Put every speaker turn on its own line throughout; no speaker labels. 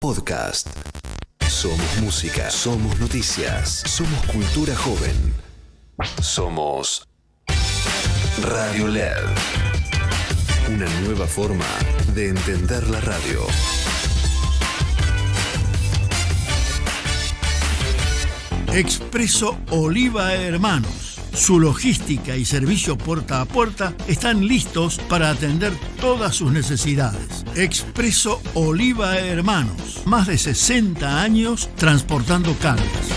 Podcast. Somos música, somos noticias, somos cultura joven. Somos Radio LED. Una nueva forma de entender la radio.
Expreso Oliva Hermanos. Su logística y servicio puerta a puerta están listos para atender todas sus necesidades. Expreso Oliva Hermanos. Más de 60 años transportando cargas.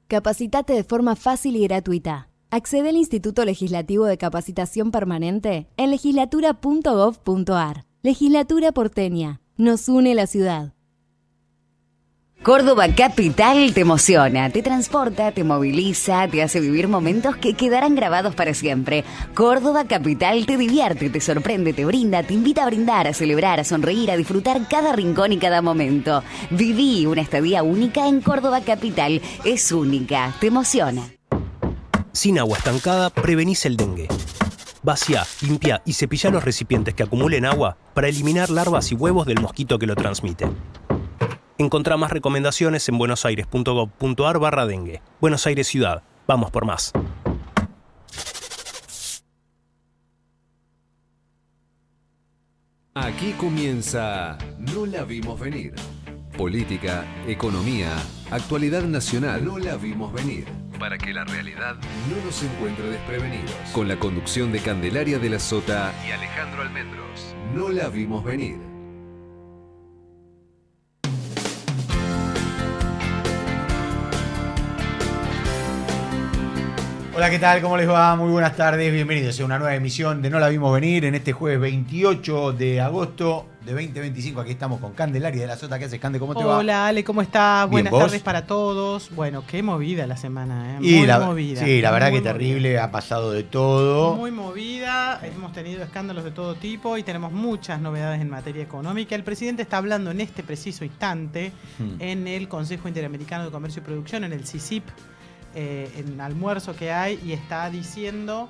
Capacitate de forma fácil y gratuita. Accede al Instituto Legislativo de Capacitación Permanente en legislatura.gov.ar. Legislatura porteña. Nos une la ciudad.
Córdoba Capital te emociona, te transporta, te moviliza, te hace vivir momentos que quedarán grabados para siempre. Córdoba Capital te divierte, te sorprende, te brinda, te invita a brindar, a celebrar, a sonreír, a disfrutar cada rincón y cada momento. Viví una estadía única en Córdoba Capital. Es única, te emociona.
Sin agua estancada, prevenís el dengue. Vacía, limpia y cepilla los recipientes que acumulen agua para eliminar larvas y huevos del mosquito que lo transmite. Encontrá más recomendaciones en buenosaires.gov.ar/dengue. Buenos Aires Ciudad. Vamos por más.
Aquí comienza No la vimos venir. Política, economía, actualidad nacional. No la vimos venir. Para que la realidad no nos encuentre desprevenidos. Con la conducción de Candelaria de la Sota y Alejandro Almendros. No la vimos venir.
Hola, ¿qué tal? ¿Cómo les va? Muy buenas tardes, bienvenidos a una nueva emisión de No la vimos venir en este jueves 28 de agosto de 2025. Aquí estamos con Candelaria de la Sota. ¿Qué haces, Cande? ¿Cómo te va?
Hola, Ale, ¿cómo estás?
Bien,
Buenas
¿vos?
tardes para todos. Bueno, qué movida la semana, ¿eh?
Muy
movida.
Sí, la verdad
muy
que terrible,
movida.
ha pasado de todo.
Muy movida, hemos tenido escándalos de todo tipo y tenemos muchas novedades en materia económica. El presidente está hablando en este preciso instante en el Consejo Interamericano de Comercio y Producción, en el CICIP, en un almuerzo que hay, y está diciendo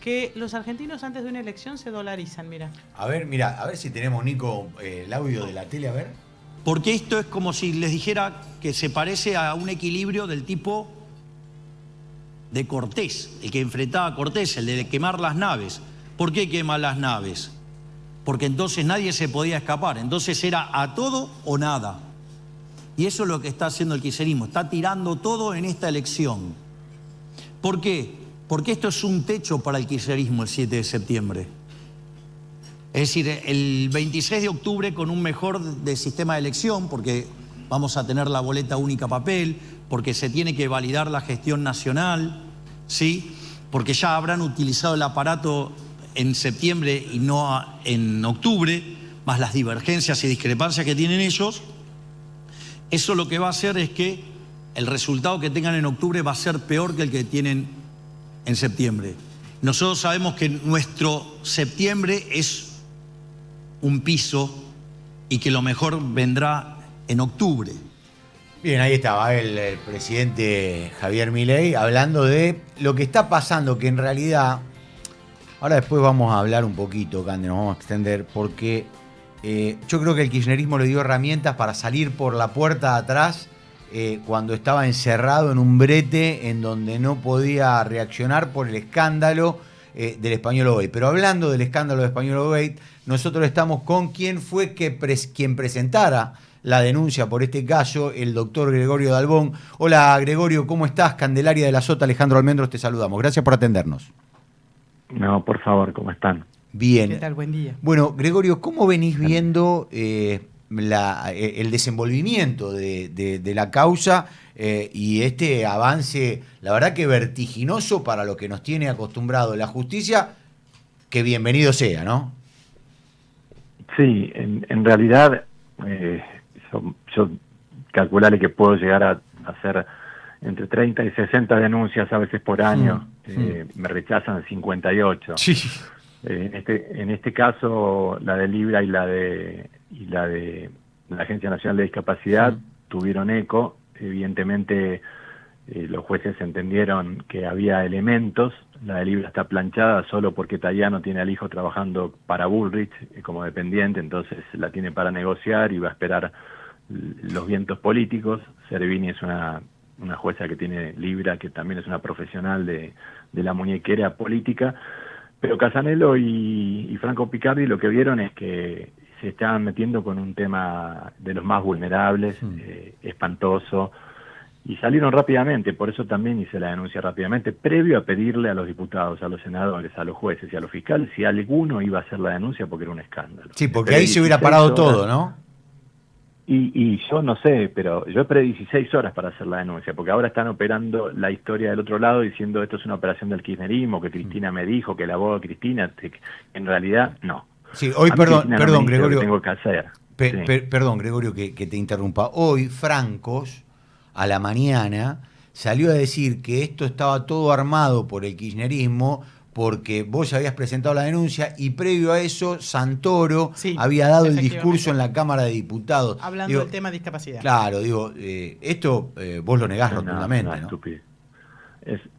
que los argentinos antes de una elección se dolarizan, mira.
A ver si tenemos, Nico, el audio de la tele, a ver.
Porque esto es como si les dijera que se parece a un equilibrio del tipo de Cortés, el que enfrentaba a Cortés, el de quemar las naves. ¿Por qué quema las naves? Porque entonces nadie se podía escapar, entonces era a todo o nada. Y eso es lo que está haciendo el kirchnerismo, está tirando todo en esta elección. ¿Por qué? Porque esto es un techo para el kirchnerismo el 7 de septiembre. Es decir, el 26 de octubre con un mejor sistema de elección, porque vamos a tener la boleta única papel, porque se tiene que validar la gestión nacional, ¿sí? Porque ya habrán utilizado el aparato en septiembre y no en octubre, más las divergencias y discrepancias que tienen ellos. Eso lo que va a hacer es que el resultado que tengan en octubre va a ser peor que el que tienen en septiembre. Nosotros sabemos que nuestro septiembre es un piso y que lo mejor vendrá en octubre.
Bien, ahí estaba el presidente Javier Milei hablando de lo que está pasando, que en realidad, ahora después vamos a hablar un poquito, Cande, nos vamos a extender, porque yo creo que el kirchnerismo le dio herramientas para salir por la puerta de atrás cuando estaba encerrado en un brete en donde no podía reaccionar por el escándalo del Español Gate. Pero hablando del escándalo del Español Gate, nosotros estamos con quien fue quien presentara la denuncia por este caso, el doctor Gregorio Dalbón. Hola, Gregorio, ¿cómo estás? Candelaria de la Sota, Alejandro Almendros, te saludamos. Gracias por atendernos.
No, por favor, ¿cómo están?
Bien.
¿Qué tal? Buen día.
Bueno, Gregorio, ¿cómo venís viendo el desenvolvimiento de la causa y este avance, la verdad que vertiginoso para lo que nos tiene acostumbrado la justicia? Que bienvenido sea, ¿no?
Sí, en realidad yo calcularé que puedo llegar a hacer entre 30 y 60 denuncias a veces por año. Me rechazan 58.
Sí.
En este caso, la de Libra y la de la Agencia Nacional de Discapacidad tuvieron eco. Evidentemente, los jueces entendieron que había elementos. La de Libra está planchada solo porque Tayano tiene al hijo trabajando para Bullrich como dependiente, entonces la tiene para negociar y va a esperar los vientos políticos. Servini es una jueza que tiene Libra, que también es una profesional de la muñequera política, pero Casanello y Franco Picardi lo que vieron es que se estaban metiendo con un tema de los más vulnerables, espantoso, y salieron rápidamente. Por eso también hice la denuncia rápidamente, previo a pedirle a los diputados, a los senadores, a los jueces y a los fiscales si alguno iba a hacer la denuncia, porque era un escándalo.
Sí, porque ahí se hubiera parado todo, ¿no?
Y yo no sé, pero yo esperé 16 horas para hacer la denuncia, porque ahora están operando la historia del otro lado diciendo esto es una operación del kirchnerismo, que Cristina me dijo, que la abogada Cristina, en realidad no.
Sí, hoy, perdón, Gregorio.
Tengo que hacer.
Perdón, Gregorio, que te interrumpa. Hoy Francos, a la mañana, salió a decir que esto estaba todo armado por el kirchnerismo, porque vos habías presentado la denuncia y previo a eso Santoro había dado el discurso en la Cámara de Diputados.
Hablando del tema de discapacidad.
Claro, esto vos lo negás rotundamente, ¿no?
Estúpido.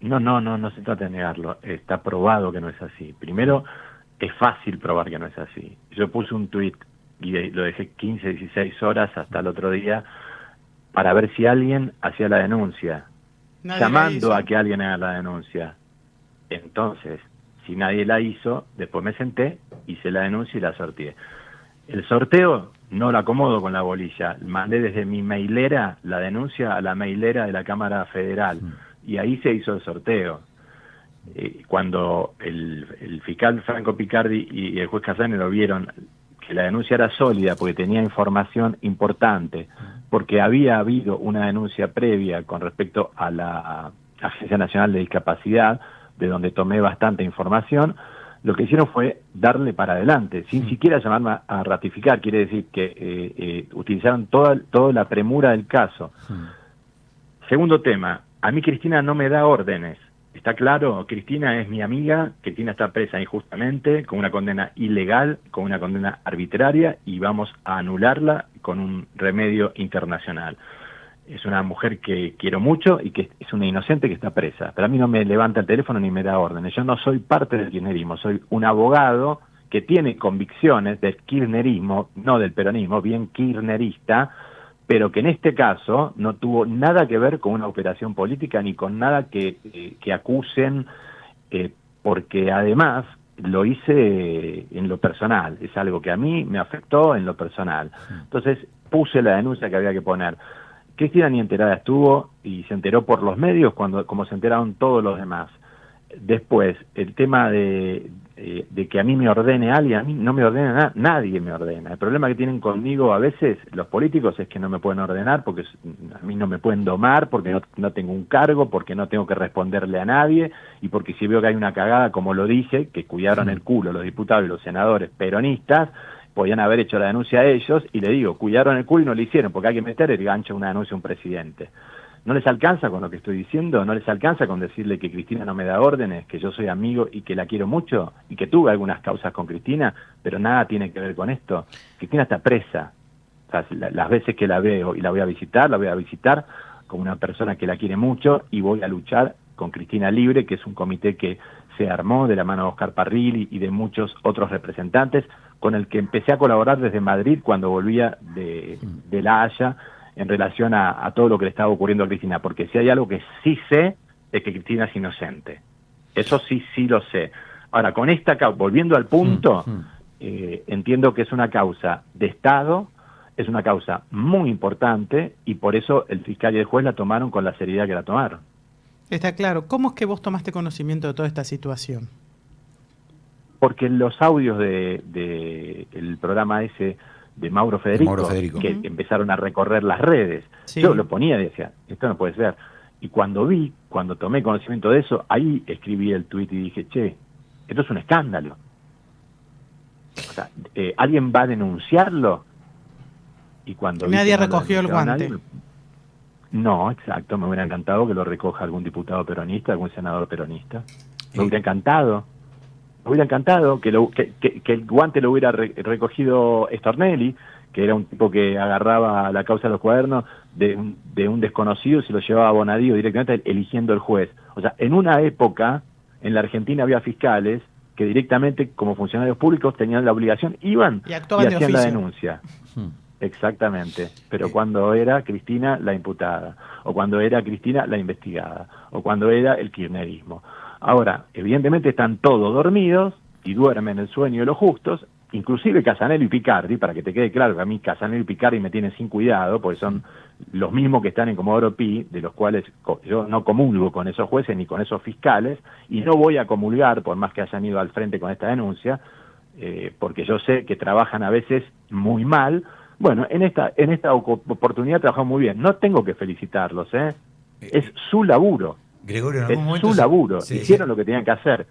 No se trata de negarlo. Está probado que no es así. Primero, es fácil probar que no es así. Yo puse un tuit y lo dejé 15, 16 horas hasta el otro día para ver si alguien hacía la denuncia, llamando a que alguien haga la denuncia. Entonces, si nadie la hizo, después me senté, hice la denuncia y la sorteé. El sorteo no lo acomodo con la bolilla. Mandé desde mi mailera la denuncia a la mailera de la Cámara Federal y ahí se hizo el sorteo. Cuando el fiscal Franco Picardi y el juez Casanello vieron que la denuncia era sólida porque tenía información importante, porque había habido una denuncia previa con respecto a la Agencia Nacional de Discapacidad, de donde tomé bastante información, lo que hicieron fue darle para adelante, sin siquiera llamarme a ratificar. Quiere decir que utilizaron toda la premura del caso. Segundo tema, a mí Cristina no me da órdenes. ¿Está claro? Cristina es mi amiga, Cristina está presa injustamente, con una condena ilegal, con una condena arbitraria, y vamos a anularla con un remedio internacional. Es una mujer que quiero mucho y que es una inocente que está presa. Pero a mí no me levanta el teléfono ni me da órdenes. Yo no soy parte del kirchnerismo, soy un abogado que tiene convicciones del kirchnerismo, no del peronismo, bien kirchnerista, pero que en este caso no tuvo nada que ver con una operación política ni con nada que acusen, porque además lo hice en lo personal. Es algo que a mí me afectó en lo personal. Entonces puse la denuncia que había que poner. Cristina ni enterada estuvo y se enteró por los medios como se enteraron todos los demás. Después, el tema de que a mí me ordene alguien, a mí no me ordena nadie me ordena. El problema que tienen conmigo a veces los políticos es que no me pueden ordenar, porque a mí no me pueden domar, porque no tengo un cargo, porque no tengo que responderle a nadie, y porque si veo que hay una cagada, como lo dije, que cuidaron el culo los diputados y los senadores peronistas, podían haber hecho la denuncia a ellos, y le digo, cuidaron el culo y no lo hicieron, porque hay que meter el gancho a una denuncia a un presidente. ¿No les alcanza con lo que estoy diciendo? ¿No les alcanza con decirle que Cristina no me da órdenes, que yo soy amigo y que la quiero mucho, y que tuve algunas causas con Cristina, pero nada tiene que ver con esto? Cristina está presa. O sea, las veces que la veo y la voy a visitar como una persona que la quiere mucho, y voy a luchar con Cristina Libre, que es un comité que se armó de la mano de Oscar Parrilli y de muchos otros representantes, con el que empecé a colaborar desde Madrid cuando volvía de La Haya, en relación a todo lo que le estaba ocurriendo a Cristina, porque si hay algo que sí sé, es que Cristina es inocente. Eso sí lo sé. Ahora, con esta causa, volviendo al punto, entiendo que es una causa de Estado, es una causa muy importante, y por eso el fiscal y el juez la tomaron con la seriedad que la tomaron.
Está claro. ¿Cómo es que vos tomaste conocimiento de toda esta situación?
Porque los audios de el programa ese de Mauro Federico, que empezaron a recorrer las redes, yo lo ponía y decía, esto no puede ser. Y cuando tomé conocimiento de eso, ahí escribí el tuit y dije, che, esto es un escándalo. O sea, ¿alguien va a denunciarlo? Y cuando
nadie recogió el guante.
No, exacto, me hubiera encantado que lo recoja algún diputado peronista, algún senador peronista. Me hubiera encantado. Me hubiera encantado que el guante lo hubiera recogido Stornelli, que era un tipo que agarraba la causa de los cuadernos de un desconocido y se lo llevaba a Bonadío directamente eligiendo el juez. O sea, en una época, en la Argentina había fiscales que directamente, como funcionarios públicos, tenían la obligación, iban y hacían la denuncia. exactamente. Pero cuando era Cristina la imputada, o cuando era Cristina la investigada, o cuando era el kirchnerismo. Ahora, evidentemente están todos dormidos y duermen el sueño de los justos, inclusive Casanello y Picardi, para que te quede claro que a mí Casanello y Picardi me tienen sin cuidado, porque son los mismos que están en Comodoro Pi, de los cuales yo no comulgo con esos jueces ni con esos fiscales, y no voy a comulgar, por más que hayan ido al frente con esta denuncia, porque yo sé que trabajan a veces muy mal. Bueno, en esta oportunidad trabajaron muy bien. No tengo que felicitarlos, es su laburo.
Gregorio, en algún momento
su laburo. Hicieron lo que tenían que hacer.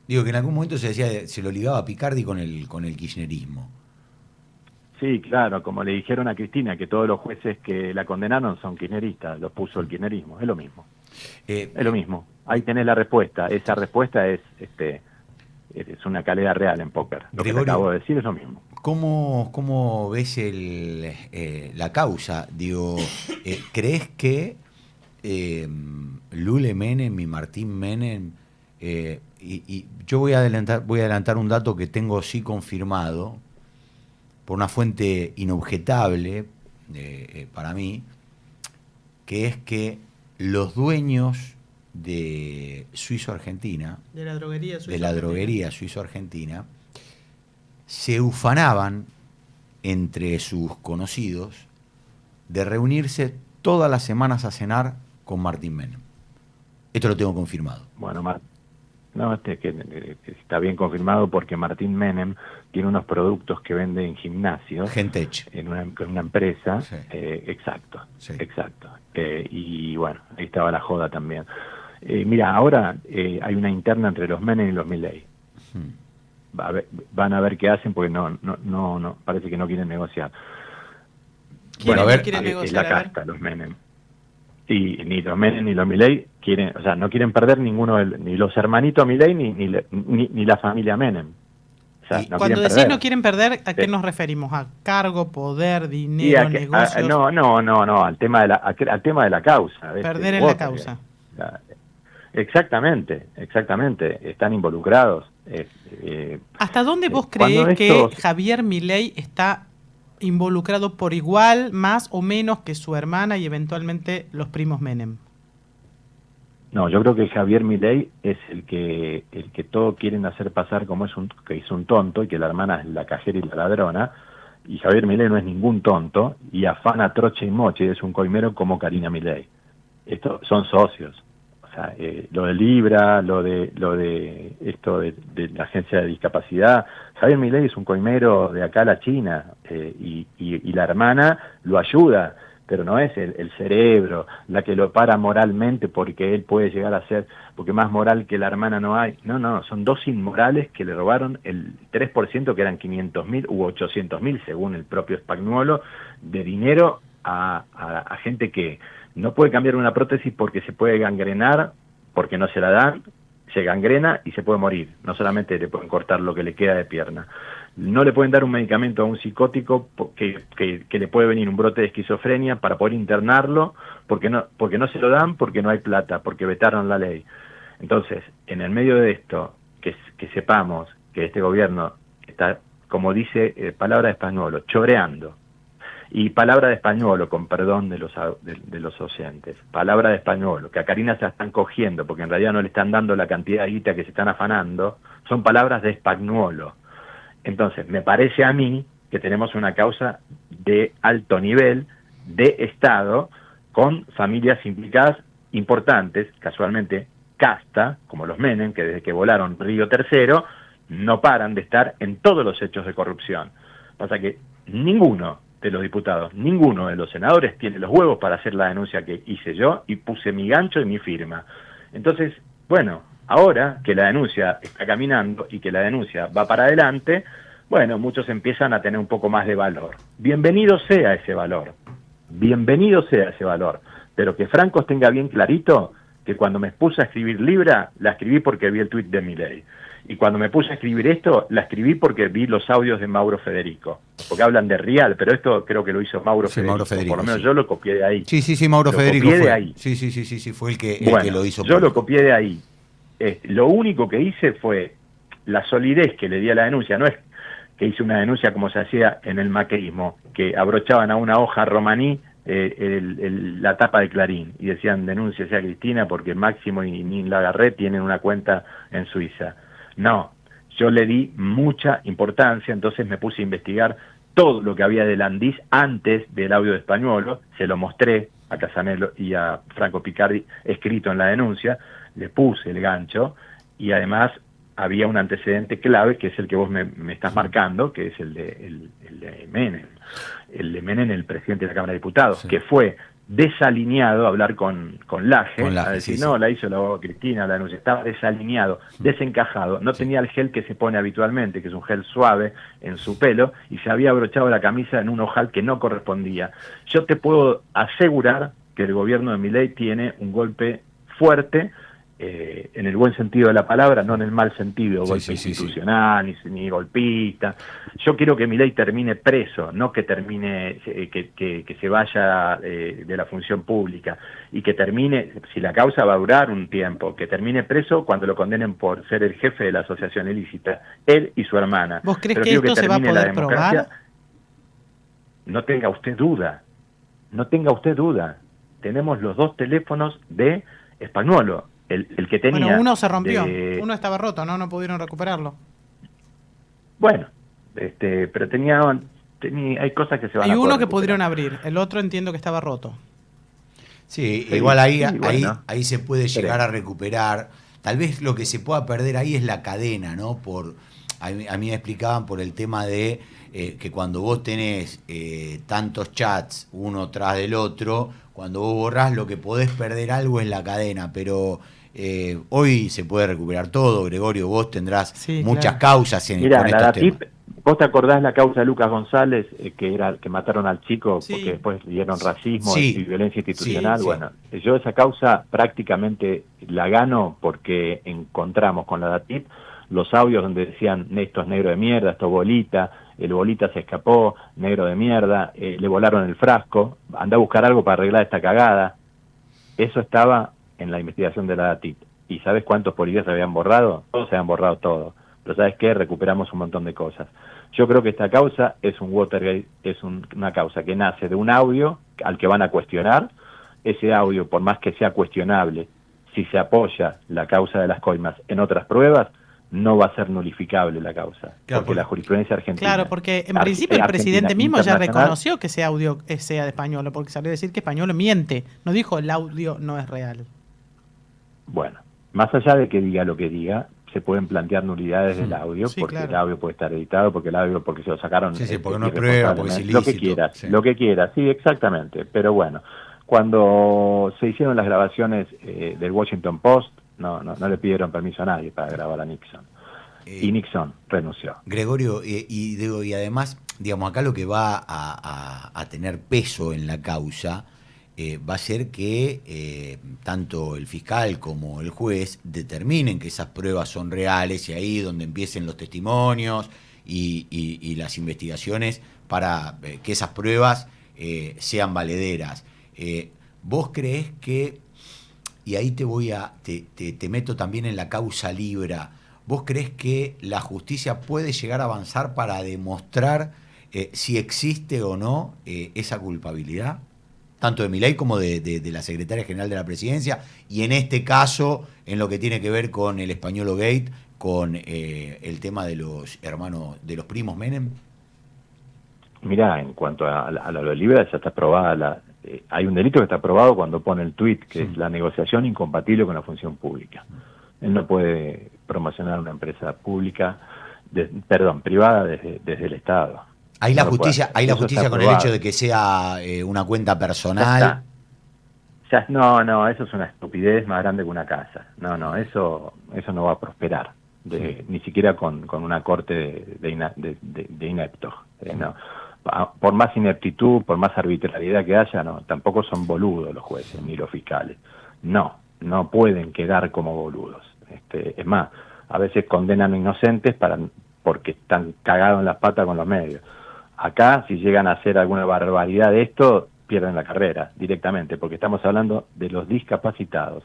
Digo que en algún momento se decía, se lo ligaba a Picardi con el kirchnerismo.
Sí, claro, como le dijeron a Cristina, que todos los jueces que la condenaron son kirchneristas, los puso el kirchnerismo, es lo mismo. Es lo mismo. Ahí tenés la respuesta. Esa respuesta es una calidad real en póker. Lo
Gregorio,
que te acabo de decir es lo mismo.
¿Cómo ves la causa? Digo, ¿crees que Lule Menem y Martín Menem, y yo voy a adelantar un dato que tengo sí confirmado por una fuente inobjetable para mí, que es que los dueños de Suizo-Argentina,
de la droguería
Suizo-Argentina, se ufanaban entre sus conocidos de reunirse todas las semanas a cenar con Martín Menem. Esto lo tengo confirmado.
Bueno, que está bien confirmado porque Martín Menem tiene unos productos que vende en gimnasios.
Gentech.
Con una empresa.
Sí.
Exacto.
Sí.
Exacto. Y bueno, ahí estaba la joda también. Mira, ahora hay una interna entre los Menem y los Milei. Van a ver qué hacen porque no, parece que no quieren negociar.
Bueno, a ver,
es la casta, los Menem. Y ni los Menem ni los Milei quieren, o sea, no quieren perder ninguno, ni los hermanitos Milei ni la familia Menem. O sea, no
cuando decís
perder.
No quieren perder, ¿a qué nos referimos? ¿A cargo, poder, dinero, negocios?
No, al tema de la causa.
Perder en la causa.
Exactamente, están involucrados.
¿Hasta dónde vos creés que Javier Milei está involucrado por igual, más o menos que su hermana y eventualmente los primos Menem?
No, yo creo que Javier Milei es el que todos quieren hacer pasar como que es un tonto y que la hermana es la cajera y la ladrona, y Javier Milei no es ningún tonto y afana troche y moche, es un coimero como Karina Milei. Estos son socios. O sea, lo de Libra, lo de esto de la agencia de discapacidad, Javier Milei es un coimero de acá a la China, y la hermana lo ayuda, pero no es el cerebro la que lo para moralmente porque él puede llegar a ser, porque más moral que la hermana no hay. No, son dos inmorales que le robaron el 3%, que eran 500.000 u 800.000, según el propio Spagnuolo, de dinero a gente que no puede cambiar una prótesis porque se puede gangrenar, porque no se la dan, se gangrena y se puede morir. No solamente le pueden cortar lo que le queda de pierna. No le pueden dar un medicamento a un psicótico que le puede venir un brote de esquizofrenia para poder internarlo, porque no se lo dan, porque no hay plata, porque vetaron la ley. Entonces, en el medio de esto, que sepamos que este gobierno está, como dice palabra de Spagnuolo, choreando. Y palabra de Spagnuolo, con perdón de los oyentes, palabra de Spagnuolo, que a Karina se la están cogiendo porque en realidad no le están dando la cantidad de guita que se están afanando, son palabras de Spagnuolo. Entonces, me parece a mí que tenemos una causa de alto nivel de Estado con familias implicadas importantes, casualmente casta, como los Menem, que desde que volaron Río Tercero, no paran de estar en todos los hechos de corrupción. Pasa que ninguno de los diputados, ninguno de los senadores tiene los huevos para hacer la denuncia que hice yo y puse mi gancho y mi firma. Entonces, bueno, ahora que la denuncia está caminando y que la denuncia va para adelante, bueno, muchos empiezan a tener un poco más de valor. Bienvenido sea ese valor, pero que Francos tenga bien clarito que cuando me puse a escribir Libra, la escribí porque vi el tuit de Milei. Y cuando me puse a escribir esto, la escribí porque vi los audios de Mauro Federico. Porque hablan de Rial, pero esto creo que lo hizo Mauro Federico. Por lo menos yo lo copié de ahí.
Sí, Mauro Federico
fue.
De
ahí.
Sí, fue el que lo hizo.
Yo lo copié de ahí. Lo único que hice fue la solidez que le di a la denuncia. No es que hice una denuncia como se hacía en el macrismo, que abrochaban a una hoja romaní la tapa de Clarín y decían denúnciese a Cristina porque Máximo y Nin Lagarré tienen una cuenta en Suiza. No, yo le di mucha importancia, entonces me puse a investigar todo lo que había de Landís antes del audio de Spagnuolo, se lo mostré a Casanello y a Franco Picardi escrito en la denuncia, le puse el gancho y además había un antecedente clave que es el que vos me estás marcando, que es el de Menem. El de Menem, el presidente de la Cámara de Diputados, que fue desalineado a hablar con Laje, a decir, no, la hizo la Cristina, la denuncia, estaba desalineado, desencajado, no tenía el gel que se pone habitualmente, que es un gel suave en su pelo, y se había abrochado la camisa en un ojal que no correspondía. Yo te puedo asegurar que el gobierno de Milei tiene un golpe fuerte, en el buen sentido de la palabra, no en el mal sentido, golpe institucional, ni golpista. Yo quiero que Milei termine preso, no que termine, que se vaya de la función pública, y que termine, si la causa va a durar un tiempo, que termine preso cuando lo condenen por ser el jefe de la asociación ilícita, él y su hermana.
¿Vos crees que esto se va a poder probar?
No tenga usted duda, no tenga usted duda. Tenemos los dos teléfonos de Spagnuolo. El que tenía...
Bueno, uno se rompió, uno estaba roto, no pudieron recuperarlo.
Bueno, pero hay cosas que se van a
Hay uno que
recuperar.
pudieron abrir, el otro entiendo que estaba roto.
Sí, igual
bueno,
ahí se puede llegar a recuperar. Tal vez lo que se pueda perder ahí es la cadena, ¿no? A mí me explicaban por el tema de que cuando vos tenés tantos chats uno tras del otro, cuando vos borrás lo que podés perder algo es la cadena, pero hoy se puede recuperar todo, Gregorio, vos tendrás muchas causas con estos temas.
¿Vos te acordás la causa de Lucas González, que mataron al chico porque después dieron racismo y violencia institucional? Bueno, yo esa causa prácticamente la gano porque encontramos con la DATIP los audios donde decían esto es negro de mierda, esto es bolita, el bolita se escapó, negro de mierda, le volaron el frasco, anda a buscar algo para arreglar esta cagada. Eso estaba en la investigación de la DATIP. ¿Y sabes cuántos policías se habían borrado? Todos se habían borrado todo. Pero ¿sabes qué? Recuperamos un montón de cosas. Yo creo que esta causa es un Watergate, es una causa que nace de un audio al que van a cuestionar. Ese audio, por más que sea cuestionable, si se apoya la causa de las coimas en otras pruebas, no va a ser nulificable la causa, porque la jurisprudencia argentina...
Claro, porque en principio el presidente mismo ya reconoció que ese audio sea de Spagnuolo, porque salió a decir que Spagnuolo miente, no dijo el audio no es real.
Bueno, más allá de que diga lo que diga, se pueden plantear nulidades del audio, porque el audio puede estar editado, porque se lo sacaron...
porque no es prueba, porque es ilícito.
Lo que quieras, sí, exactamente, pero bueno, cuando se hicieron las grabaciones del Washington Post, no le pidieron permiso a nadie para grabar a Nixon. Y Nixon renunció.
Gregorio, y además, digamos, acá lo que va a tener peso en la causa va a ser que tanto el fiscal como el juez determinen que esas pruebas son reales y ahí donde empiecen los testimonios y las investigaciones para que esas pruebas sean valederas. ¿Vos creés que, y ahí te meto también en la causa Libra, ¿vos creés que la justicia puede llegar a avanzar para demostrar si existe o no esa culpabilidad? Tanto de Milei como de la secretaria general de la presidencia, y en este caso, en lo que tiene que ver con el Spagnuolo Gate, con el tema de los hermanos, de los primos Menem.
Mirá, en cuanto a lo de Libra, ya está aprobada hay un delito que está aprobado cuando pone el tuit, que es la negociación incompatible con la función pública. Él no puede promocionar una empresa pública, privada desde el Estado.
Hay la justicia con el hecho de que sea una cuenta personal.
No, eso es una estupidez más grande que una casa. No, eso no va a prosperar, ni siquiera con una corte de ineptos. No. Por más ineptitud, por más arbitrariedad que haya, tampoco son boludos los jueces ni los fiscales. No pueden quedar como boludos. Es más, a veces condenan a inocentes porque están cagados en las patas con los medios. Acá, si llegan a hacer alguna barbaridad de esto, pierden la carrera directamente, porque estamos hablando de los discapacitados.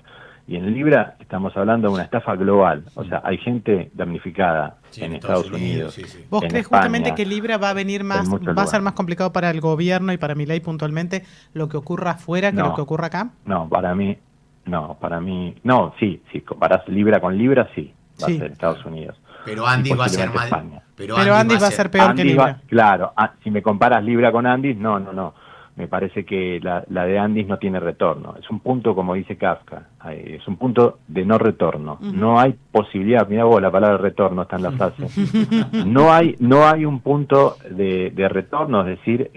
Y en libra estamos hablando de una estafa global. O sea, hay gente damnificada en Estados Unidos.
¿Vos
en
crees
España,
justamente que Libra va a venir más, va a ser más complicado para el gobierno y para Milei puntualmente lo que ocurra afuera que lo que ocurra acá?
No, para mí, no, sí, si comparás libra con libra, sí, va a ser Estados Unidos.
Pero Andy va a ser más.
Pero Andy va a ser peor que Libra.
Claro, si me comparas libra con Andy, no. Me parece que la de Andes no tiene retorno. Es un punto, como dice Kafka, es un punto de no retorno. No hay posibilidad, mirá vos, la palabra retorno está en la frase. No hay un punto de retorno, es decir,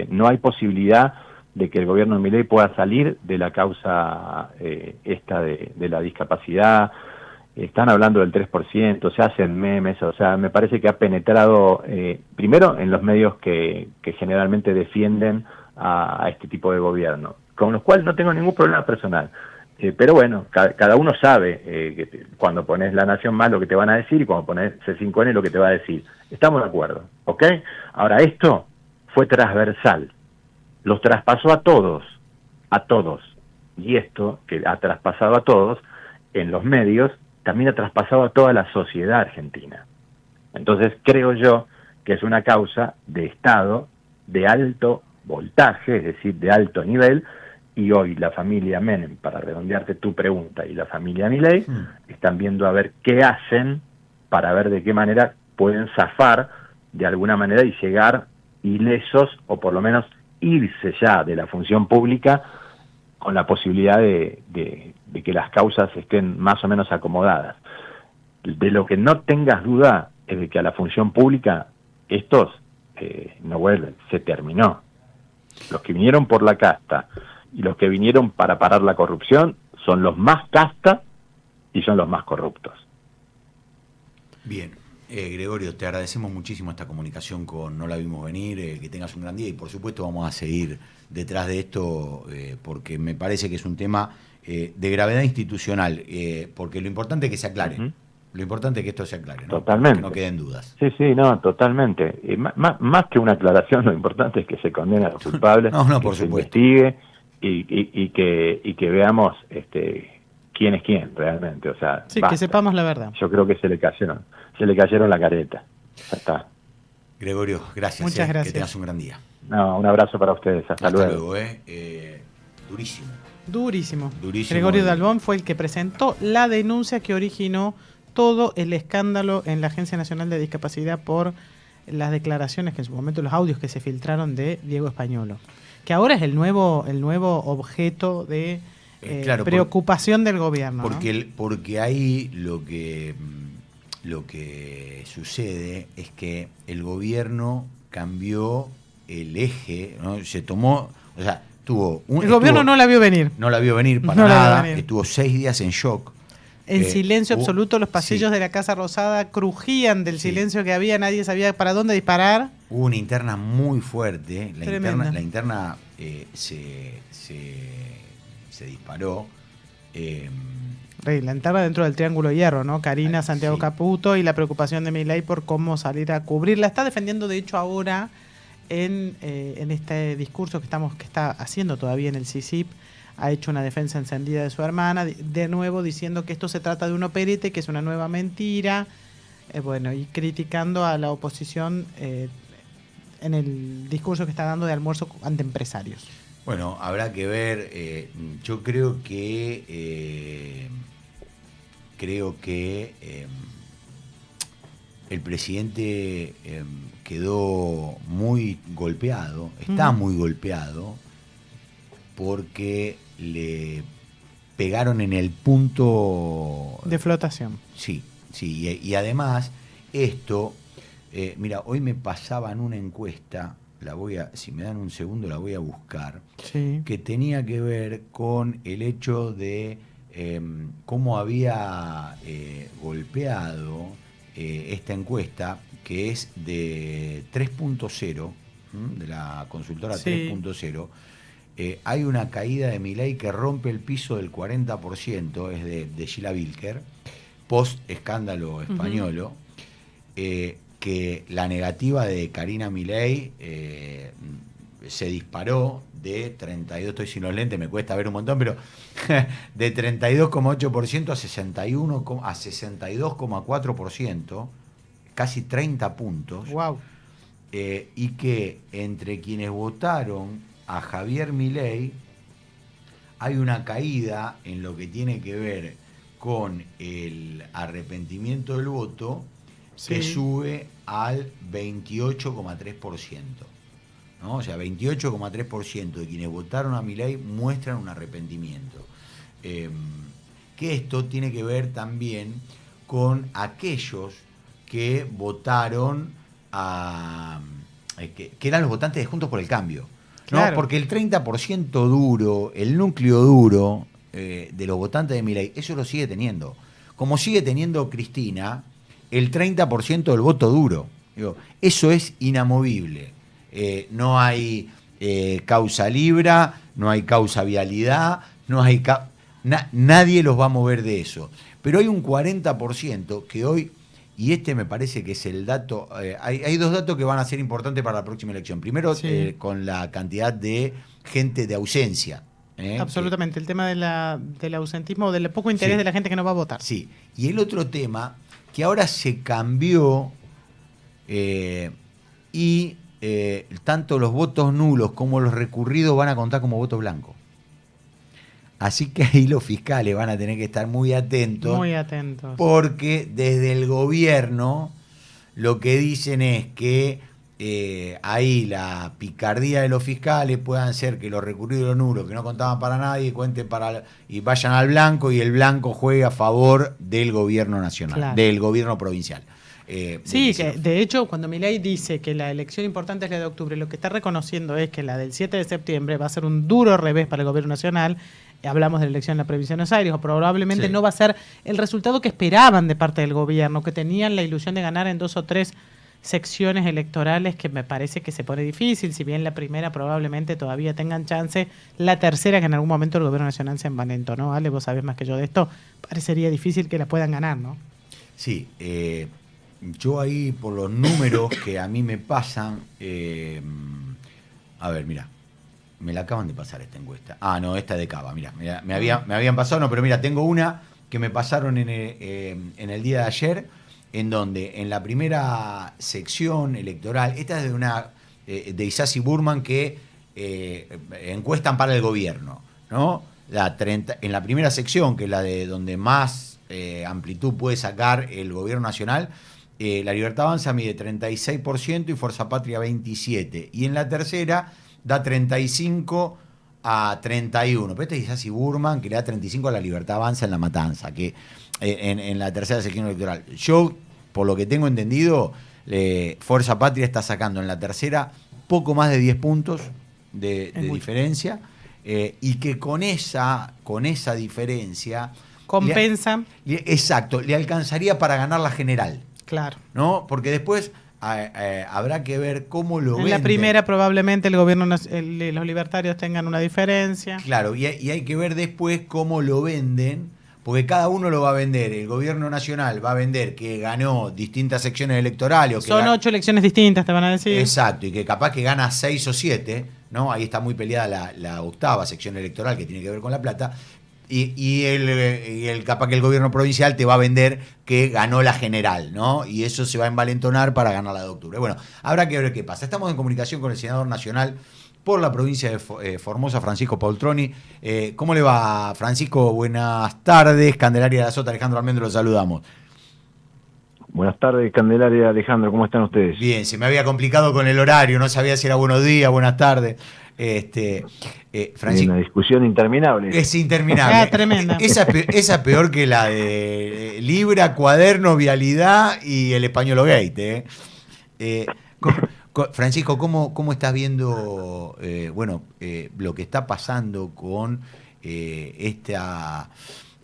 no hay posibilidad de que el gobierno de Milei pueda salir de la causa esta de la discapacidad. Están hablando del 3%, se hacen memes, o sea, me parece que ha penetrado primero en los medios que generalmente defienden a este tipo de gobierno, con los cuales no tengo ningún problema personal. Pero bueno, cada uno sabe que cuando pones La Nación Más lo que te van a decir y cuando pones C5N lo que te va a decir. Estamos de acuerdo, ¿ok? Ahora, esto fue transversal, los traspasó a todos, y esto que ha traspasado a todos en los medios también ha traspasado a toda la sociedad argentina. Entonces creo yo que es una causa de Estado de alto voltaje, es decir, de alto nivel, y hoy la familia Menem, para redondearte tu pregunta, y la familia Milei están viendo a ver qué hacen para ver de qué manera pueden zafar de alguna manera y llegar ilesos, o por lo menos irse ya de la función pública con la posibilidad de que las causas estén más o menos acomodadas. De lo que no tengas duda es de que a la función pública estos no vuelven, se terminó. Los que vinieron por la casta y los que vinieron para parar la corrupción son los más casta y son los más corruptos.
Bien, Gregorio, te agradecemos muchísimo esta comunicación con No La Vimos Venir, que tengas un gran día y por supuesto vamos a seguir detrás de esto porque me parece que es un tema de gravedad institucional, porque lo importante es que se aclare. Lo importante es que esto se aclare, ¿no?
Totalmente.
Que no queden dudas.
Sí, no, totalmente. Más que una aclaración, lo importante es que se condene a los culpables,
por
que se
supuesto.
investigue y que veamos quién es quién realmente. O sea,
sí,
basta.
Que sepamos la verdad.
Yo creo que se le cayeron la careta. Ya está.
Gregorio, gracias.
Muchas gracias.
Que tengas un gran día.
No, un abrazo para ustedes. Hasta luego.
Durísimo.
Gregorio Dalbón fue el que presentó la denuncia que originó todo el escándalo en la Agencia Nacional de Discapacidad por las declaraciones que en su momento, los audios que se filtraron de Diego Españolo, que ahora es el nuevo objeto de preocupación del gobierno.
Porque ahí lo que sucede es que el gobierno cambió el eje, ¿no? Se tomó, o sea, el
gobierno no la vio venir.
No la vio venir para nada. Estuvo 6 días en shock.
En silencio absoluto, los pasillos de la Casa Rosada crujían del silencio que había, nadie sabía para dónde disparar.
Hubo una interna muy fuerte, la interna se disparó.
La interna dentro del Triángulo de Hierro, ¿no? Karina, Santiago Caputo y la preocupación de Milei por cómo salir a cubrirla. Está defendiendo, de hecho, ahora en este discurso que está haciendo todavía en el CICIP. Ha hecho una defensa encendida de su hermana, de nuevo diciendo que esto se trata de un operete, que es una nueva mentira, y criticando a la oposición en el discurso que está dando de almuerzo ante empresarios.
Bueno, habrá que ver, yo creo que el presidente quedó muy golpeado, está muy golpeado, porque le pegaron en el punto
de flotación.
Sí, y además esto, mira, hoy me pasaban una encuesta, si me dan un segundo la voy a buscar, que tenía que ver con el hecho de cómo había golpeado esta encuesta, que es de 3.0, de la consultora 3.0. Hay una caída de Milei que rompe el piso del 40%, es de Sheila Wilker, post escándalo españolo, que la negativa de Karina Milei se disparó de 32, estoy sin los lentes, me cuesta ver un montón, pero de 32,8% a 62,4%, casi 30 puntos.
Wow.
Y que entre quienes votaron a Javier Milei hay una caída en lo que tiene que ver con el arrepentimiento del voto, que sube al 28,3%. ¿No? O sea, 28,3% de quienes votaron a Milei muestran un arrepentimiento. Que esto tiene que ver también con aquellos que votaron que eran los votantes de Juntos por el Cambio. ¿No?
Claro.
Porque el 30% duro, el núcleo duro de los votantes de Milei, eso lo sigue teniendo. Como sigue teniendo Cristina, el 30% del voto duro. Digo, eso es inamovible. No hay causa libra, no hay causa vialidad, no hay nadie los va a mover de eso. Pero hay un 40% que hoy, y este me parece que es el dato, hay dos datos que van a ser importantes para la próxima elección. Primero, con la cantidad de gente de ausencia.
Absolutamente, el tema del ausentismo, del poco interés de la gente que no va a votar.
Sí, y el otro tema, que ahora se cambió y tanto los votos nulos como los recurridos van a contar como voto blanco. Así que ahí los fiscales van a tener que estar muy atentos.
Muy atentos.
Porque desde el gobierno lo que dicen es que ahí la picardía de los fiscales puedan ser que los recurridos y los nulos que no contaban para nadie cuenten y vayan al blanco, y el blanco juegue a favor del gobierno nacional,
claro,
del gobierno provincial.
Sí, que de hecho cuando Milei dice que la elección importante es la de octubre, lo que está reconociendo es que la del 7 de septiembre va a ser un duro revés para el gobierno nacional. Hablamos de la elección en la provincia de Buenos Aires, o probablemente no va a ser el resultado que esperaban de parte del gobierno, que tenían la ilusión de ganar en 2 o 3 secciones electorales, que me parece que se pone difícil. Si bien la primera probablemente todavía tengan chance, la tercera, que en algún momento el gobierno nacional se envalentó, ¿no? Ale, vos sabés más que yo de esto, parecería difícil que la puedan ganar, ¿no?
Sí, yo ahí por los números que a mí me pasan, a ver, mira, me la acaban de pasar esta encuesta. Ah, no, esta de Cava, mira, me habían pasado, no, pero mira, tengo una que me pasaron en el día de ayer, en donde en la primera sección electoral, esta es de Isasi Burman, que encuestan para el gobierno, ¿no? En la primera sección, que es la de donde más amplitud puede sacar el gobierno nacional, La Libertad Avanza mide 36% y Fuerza Patria 27%. Y en la tercera da 35 a 31. Pero este es Isasi Burman, que le da 35 a La Libertad Avanza en La Matanza, que en la tercera sección electoral. Yo, por lo que tengo entendido, Fuerza Patria está sacando en la tercera poco más de 10 puntos de diferencia, y que con esa diferencia
compensan.
Exacto, le alcanzaría para ganar la general.
Claro.
¿No? Porque después habrá que ver cómo lo venden.
En la primera probablemente el gobierno, los libertarios tengan una diferencia.
Claro, y hay que ver después cómo lo venden, porque cada uno lo va a vender. El gobierno nacional va a vender que ganó distintas secciones electorales.
Son 8 elecciones distintas, te van a decir.
Exacto, y que capaz que gana 6 o 7, ¿no? Ahí está muy peleada la octava sección electoral, que tiene que ver con La Plata. Y el capaz que el gobierno provincial te va a vender que ganó la general, ¿no? Y eso se va a envalentonar para ganar la de octubre. Bueno, habrá que ver qué pasa. Estamos en comunicación con el senador nacional por la provincia de Formosa, Francisco Poltroni. ¿Cómo le va, Francisco? Buenas tardes. Candelaria de la Sota, Alejandro Almendro, los saludamos.
Buenas tardes, Candelaria, Alejandro, ¿cómo están ustedes?
Bien, se me había complicado con el horario, no sabía si era buenos días, buenas tardes. Francisco,
una discusión interminable.
Es interminable.
Tremenda.
Esa es peor que la de Libra, Cuaderno, Vialidad y el Españolo Gate. Francisco, ¿cómo estás viendo lo que está pasando con esta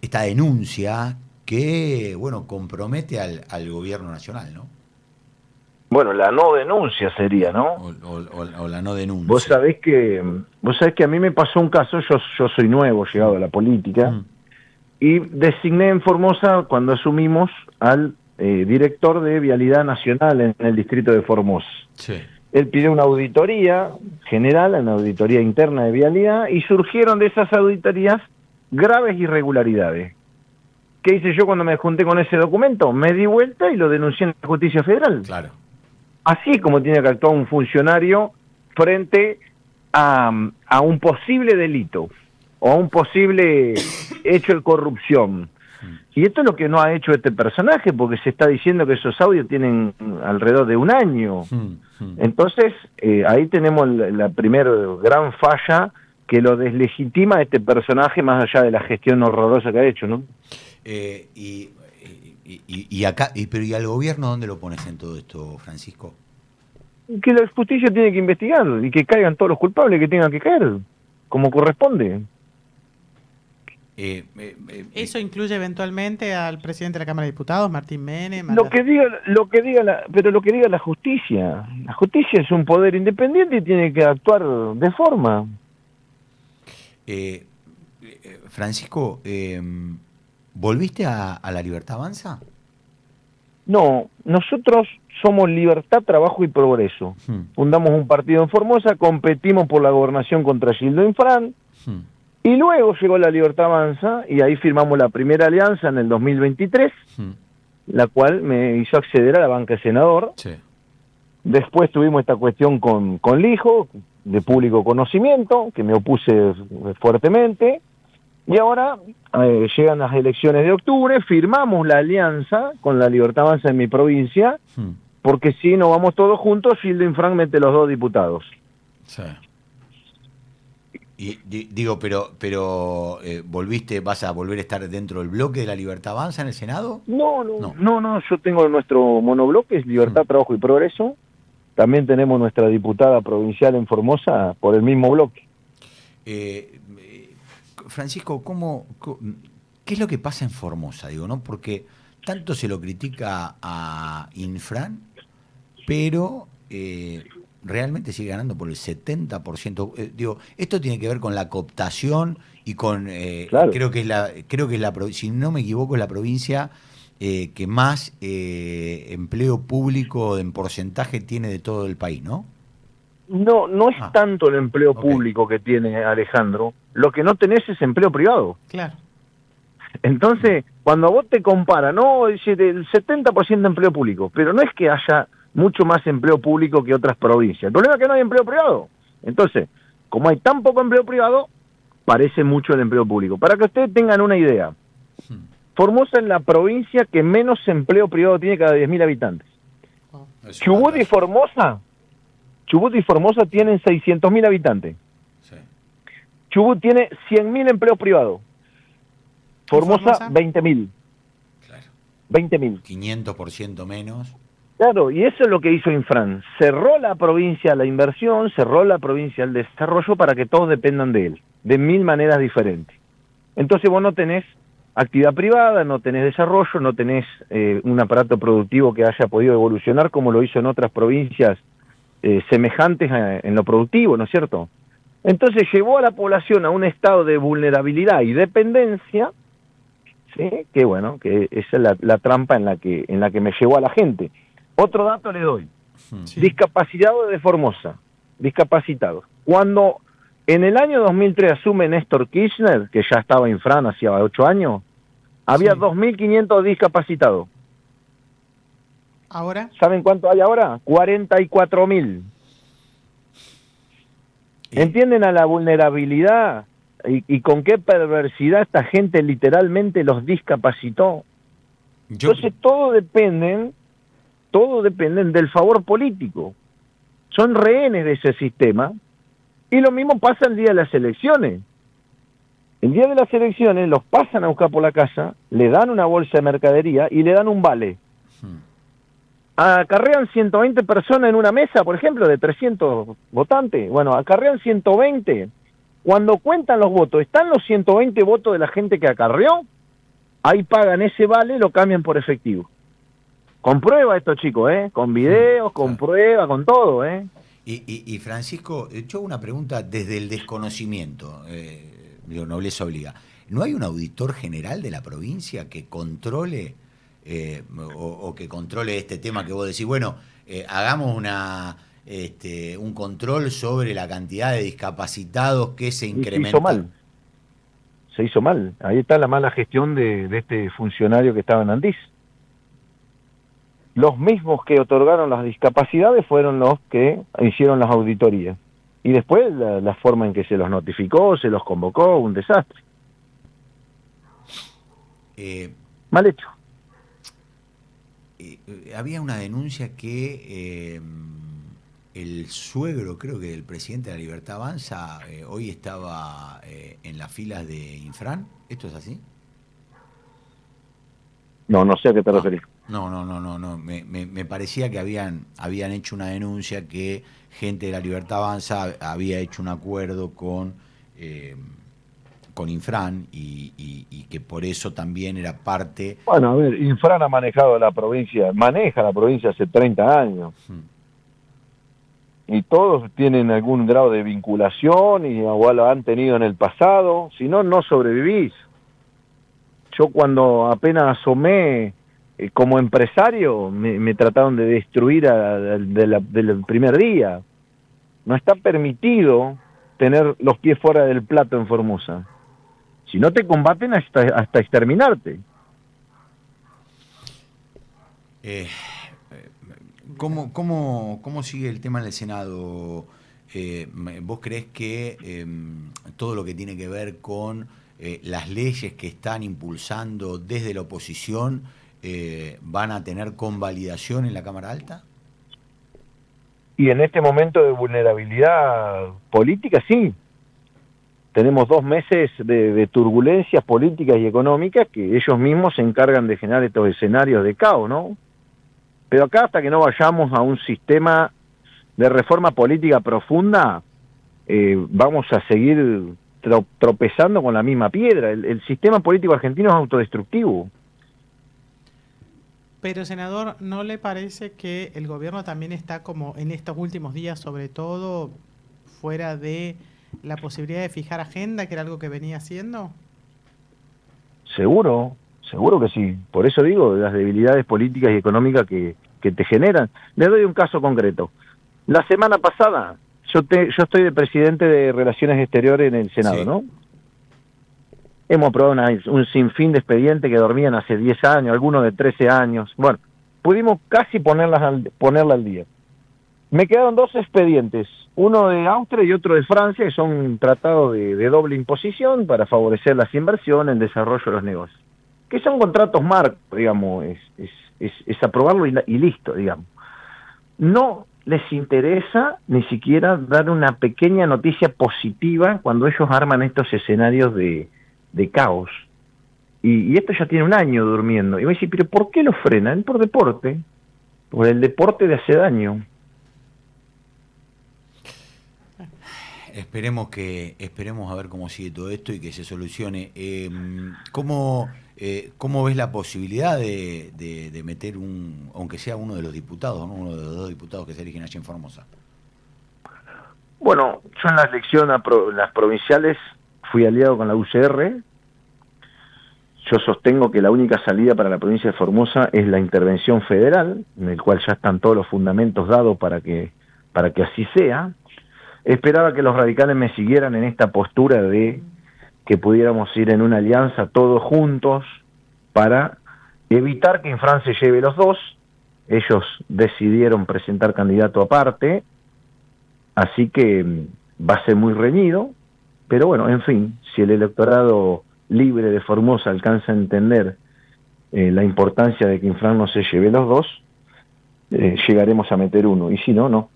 denuncia que compromete al gobierno nacional, ¿no?
Bueno, la no denuncia sería, ¿no?
O la no denuncia.
Vos sabés que a mí me pasó un caso, yo soy nuevo, llegado a la política, y designé en Formosa, cuando asumimos, al director de Vialidad Nacional en el distrito de Formosa.
Sí.
él pidió una auditoría general, una auditoría interna de vialidad, y surgieron de esas auditorías graves irregularidades. ¿Qué hice yo cuando me junté con ese documento? Me di vuelta y lo denuncié en la Justicia Federal.
Claro.
Así es como tiene que actuar un funcionario frente a un posible delito o a un posible hecho de corrupción. Y esto es lo que no ha hecho este personaje, porque se está diciendo que esos audios tienen alrededor de un año. Entonces, ahí tenemos la primera gran falla que lo deslegitima a este personaje, más allá de la gestión horrorosa que ha hecho, ¿no?
Pero ¿y al gobierno dónde lo pones en todo esto, Francisco?
Que la justicia tiene que investigar y que caigan todos los culpables que tengan que caer, como corresponde.
Eso incluye eventualmente al presidente de la Cámara de Diputados, Martín Menem.
Lo que diga la justicia. La justicia es un poder independiente y tiene que actuar de forma.
Francisco, ¿volviste a la Libertad Avanza?
No, nosotros somos Libertad, Trabajo y Progreso. Fundamos un partido en Formosa, competimos por la gobernación contra Gildo Infran, y luego llegó la Libertad Avanza, y ahí firmamos la primera alianza en el 2023, la cual me hizo acceder a la banca de senador.
Sí.
Después tuvimos esta cuestión con Lijo, de público conocimiento, que me opuse fuertemente, y ahora llegan las elecciones de octubre, firmamos la alianza con la Libertad Avanza en mi provincia, porque si no vamos todos juntos, Gildo Infran mete los 2 diputados.
Sí. Y digo, pero ¿vas a volver a estar dentro del bloque de la Libertad Avanza en el Senado?
No, yo tengo nuestro monobloque, es Libertad, Trabajo y Progreso. También tenemos nuestra diputada provincial en Formosa por el mismo bloque.
Francisco, ¿qué es lo que pasa en Formosa? Digo, ¿no? Porque tanto se lo critica a Infran, pero realmente sigue ganando por el 70%. Digo, esto tiene que ver con la cooptación y con
claro.
creo que es la si no me equivoco, es la provincia que más empleo público en porcentaje tiene de todo el país, ¿no?
No es tanto el empleo público que tiene Alejandro, lo que no tenés es empleo privado.
Claro.
Entonces, cuando vos te comparas, no, dice del 70% de empleo público, pero no es que haya mucho más empleo público que otras provincias. El problema es que no hay empleo privado. Entonces, como hay tan poco empleo privado, parece mucho el empleo público. Para que ustedes tengan una idea, Formosa es la provincia que menos empleo privado tiene cada 10.000 habitantes. Chubut y Formosa tienen 600.000 habitantes.
Sí.
Chubut tiene 100.000 empleos privados. Formosa 20.000.
Claro.
20.000.
500% menos.
Claro, y eso es lo que hizo Infran. Cerró la provincia a la inversión, cerró la provincia al desarrollo para que todos dependan de él, de 1000 maneras diferentes. Entonces vos no tenés actividad privada, no tenés desarrollo, no tenés un aparato productivo que haya podido evolucionar como lo hizo en otras provincias semejantes en lo productivo, ¿no es cierto? Entonces llevó a la población a un estado de vulnerabilidad y dependencia, ¿sí? Que bueno, que esa es la trampa en la que me llevó a la gente. Otro dato le doy. Sí. Discapacitados de Formosa, discapacitados. Cuando en el año 2003 asume Néstor Kirchner, que ya estaba Infran hacía 8 años, había 2.500 discapacitados.
¿Ahora?
¿Saben cuánto hay ahora? 44.000. ¿Entienden a la vulnerabilidad y con qué perversidad esta gente literalmente los discapacitó? Entonces todo dependen del favor político. Son rehenes de ese sistema. Y lo mismo pasa el día de las elecciones. El día de las elecciones los pasan a buscar por la casa, le dan una bolsa de mercadería y le dan un vale. Acarrean 120 personas en una mesa, por ejemplo, de 300 votantes. Bueno, acarrean 120. Cuando cuentan los votos, están los 120 votos de la gente que acarreó, ahí pagan ese vale, lo cambian por efectivo. Con prueba estos chicos, con videos, con prueba, con todo,
Y Francisco, yo hago una pregunta desde el desconocimiento, nobleza obliga. ¿No hay un auditor general de la provincia que controle o que controle este tema que vos decís? Bueno, hagamos una un control sobre la cantidad de discapacitados que se incrementa.
Se hizo mal. Ahí está la mala gestión de este funcionario que estaba en Andís. Los mismos que otorgaron las discapacidades fueron los que hicieron las auditorías. Y después la forma en que se los notificó, se los convocó, un desastre. Mal hecho.
Había una denuncia que el suegro, creo que del presidente de la Libertad Avanza, hoy estaba en las filas de Infran. ¿Esto es así?
No sé a qué te referís.
No. Me parecía que habían hecho una denuncia que gente de la Libertad Avanza había hecho un acuerdo con Infran y que por eso también era parte...
Bueno, a ver, Infran maneja la provincia hace 30 años. Y todos tienen algún grado de vinculación y igual lo han tenido en el pasado, si no, no sobrevivís. Yo cuando apenas asomé como empresario, me trataron de destruir del primer día. No está permitido tener los pies fuera del plato en Formosa. Si no te combaten hasta exterminarte.
¿Cómo sigue el tema en el Senado? ¿Vos creés que todo lo que tiene que ver con las leyes que están impulsando desde la oposición van a tener convalidación en la Cámara Alta?
Y en este momento de vulnerabilidad política, sí. Tenemos 2 meses de turbulencias políticas y económicas que ellos mismos se encargan de generar estos escenarios de caos, ¿no? Pero acá, hasta que no vayamos a un sistema de reforma política profunda, vamos a seguir tropezando con la misma piedra. El sistema político argentino es autodestructivo.
Pero, senador, ¿no le parece que el gobierno también está como en estos últimos días, sobre todo, fuera de la posibilidad de fijar agenda, que era algo que venía haciendo?
Seguro que sí. Por eso digo, las debilidades políticas y económicas que te generan. Le doy un caso concreto. La semana pasada, yo estoy de presidente de Relaciones Exteriores en el Senado, sí, ¿no? Hemos aprobado un sinfín de expedientes que dormían hace 10 años, algunos de 13 años. Bueno, pudimos casi ponerla al día. Me quedaron 2 expedientes, uno de Austria y otro de Francia, que son tratados de doble imposición para favorecer las inversiones, el desarrollo de los negocios. Que son contratos marco, digamos, es aprobarlo y listo, digamos. No les interesa ni siquiera dar una pequeña noticia positiva cuando ellos arman estos escenarios de caos. Y esto ya tiene 1 año durmiendo. Y me dice, pero ¿por qué lo frenan? Por deporte. Por el deporte le hace daño.
Esperemos a ver cómo sigue todo esto y que se solucione. ¿Cómo ves la posibilidad de meter aunque sea uno de los diputados, ¿no? Uno de los 2 diputados que se eligen allí en Formosa?
Bueno, yo en la elección las provinciales fui aliado con la UCR. Yo sostengo que la única salida para la provincia de Formosa es la intervención federal, en el cual ya están todos los fundamentos dados para que así sea. Esperaba que los radicales me siguieran en esta postura de que pudiéramos ir en una alianza todos juntos para evitar que Infran se lleve los 2. Ellos decidieron presentar candidato aparte, así que va a ser muy reñido, pero bueno, en fin, si el electorado libre de Formosa alcanza a entender la importancia de que Infran no se lleve los 2, llegaremos a meter uno, y si no, no.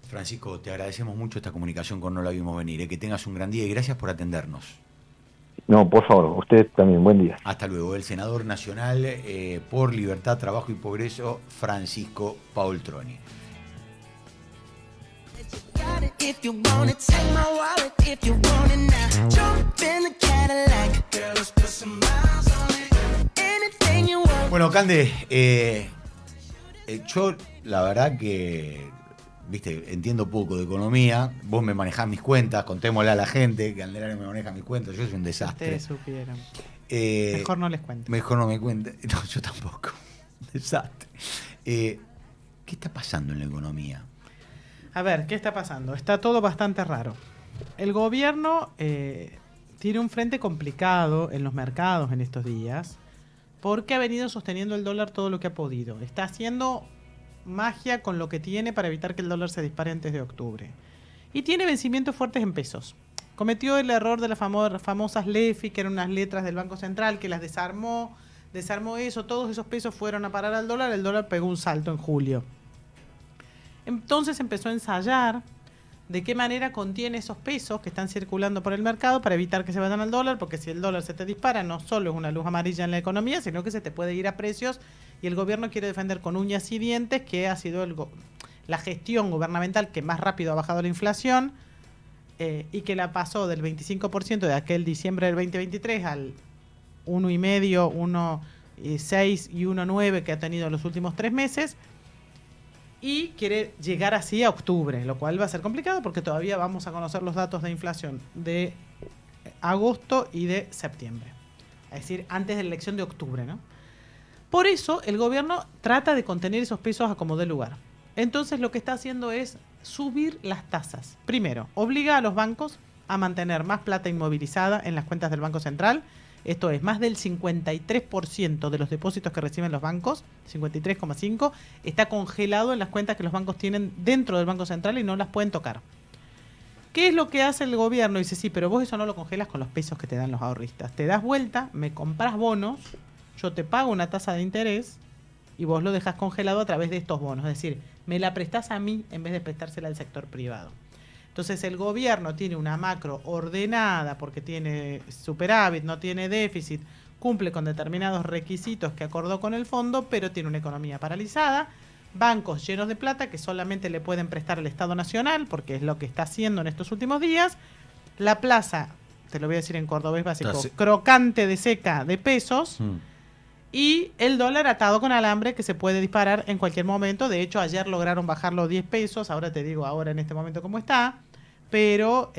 Francisco, te agradecemos mucho esta comunicación con No La Vimos Venir. Que tengas un gran día y gracias por atendernos.
No, por favor, usted también, buen día.
Hasta luego. El senador nacional por Libertad, Trabajo y Progreso, Francisco Paultroni. Bueno, Cande, yo la verdad que... Viste, entiendo poco de economía, vos me manejás mis cuentas, contémosle a la gente que Candelario me maneja mis cuentas, yo soy un desastre.
Ustedes supieron. Mejor no les cuento.
Mejor no me cuente, no, yo tampoco. Desastre. ¿Qué está pasando en la economía?
A ver, ¿qué está pasando? Está todo bastante raro. El gobierno tiene un frente complicado en los mercados en estos días porque ha venido sosteniendo el dólar todo lo que ha podido. Está haciendo magia con lo que tiene para evitar que el dólar se dispare antes de octubre. Y tiene vencimientos fuertes en pesos. Cometió el error de las famosas LEFI, que eran unas letras del Banco Central, que las desarmó eso, todos esos pesos fueron a parar al dólar, el dólar pegó un salto en julio. Entonces empezó a ensayar de qué manera contiene esos pesos que están circulando por el mercado para evitar que se vayan al dólar, porque si el dólar se te dispara no solo es una luz amarilla en la economía, sino que se te puede ir a precios y el gobierno quiere defender con uñas y dientes que ha sido la gestión gubernamental que más rápido ha bajado la inflación y que la pasó del 25% de aquel diciembre del 2023 al 1,5, 1,6 y 1,9 que ha tenido en los últimos 3 meses. Y quiere llegar así a octubre, lo cual va a ser complicado porque todavía vamos a conocer los datos de inflación de agosto y de septiembre. Es decir, antes de la elección de octubre, ¿no? Por eso el gobierno trata de contener esos pesos a como dé lugar. Entonces lo que está haciendo es subir las tasas. Primero, obliga a los bancos a mantener más plata inmovilizada en las cuentas del Banco Central. Esto es, más del 53% de los depósitos que reciben los bancos, 53,5%, está congelado en las cuentas que los bancos tienen dentro del Banco Central y no las pueden tocar. ¿Qué es lo que hace el gobierno? Dice, sí, pero vos eso no lo congelas con los pesos que te dan los ahorristas. Te das vuelta, me compras bonos, yo te pago una tasa de interés y vos lo dejas congelado a través de estos bonos. Es decir, me la prestás a mí en vez de prestársela al sector privado. Entonces el gobierno tiene una macro ordenada porque tiene superávit, no tiene déficit, cumple con determinados requisitos que acordó con el fondo, pero tiene una economía paralizada, bancos llenos de plata que solamente le pueden prestar al Estado Nacional, porque es lo que está haciendo en estos últimos días, la plaza, te lo voy a decir en cordobés básico, crocante de seca de pesos, y el dólar atado con alambre que se puede disparar en cualquier momento. De hecho, ayer lograron bajarlo 10 pesos, ahora te digo ahora en este momento cómo está, pero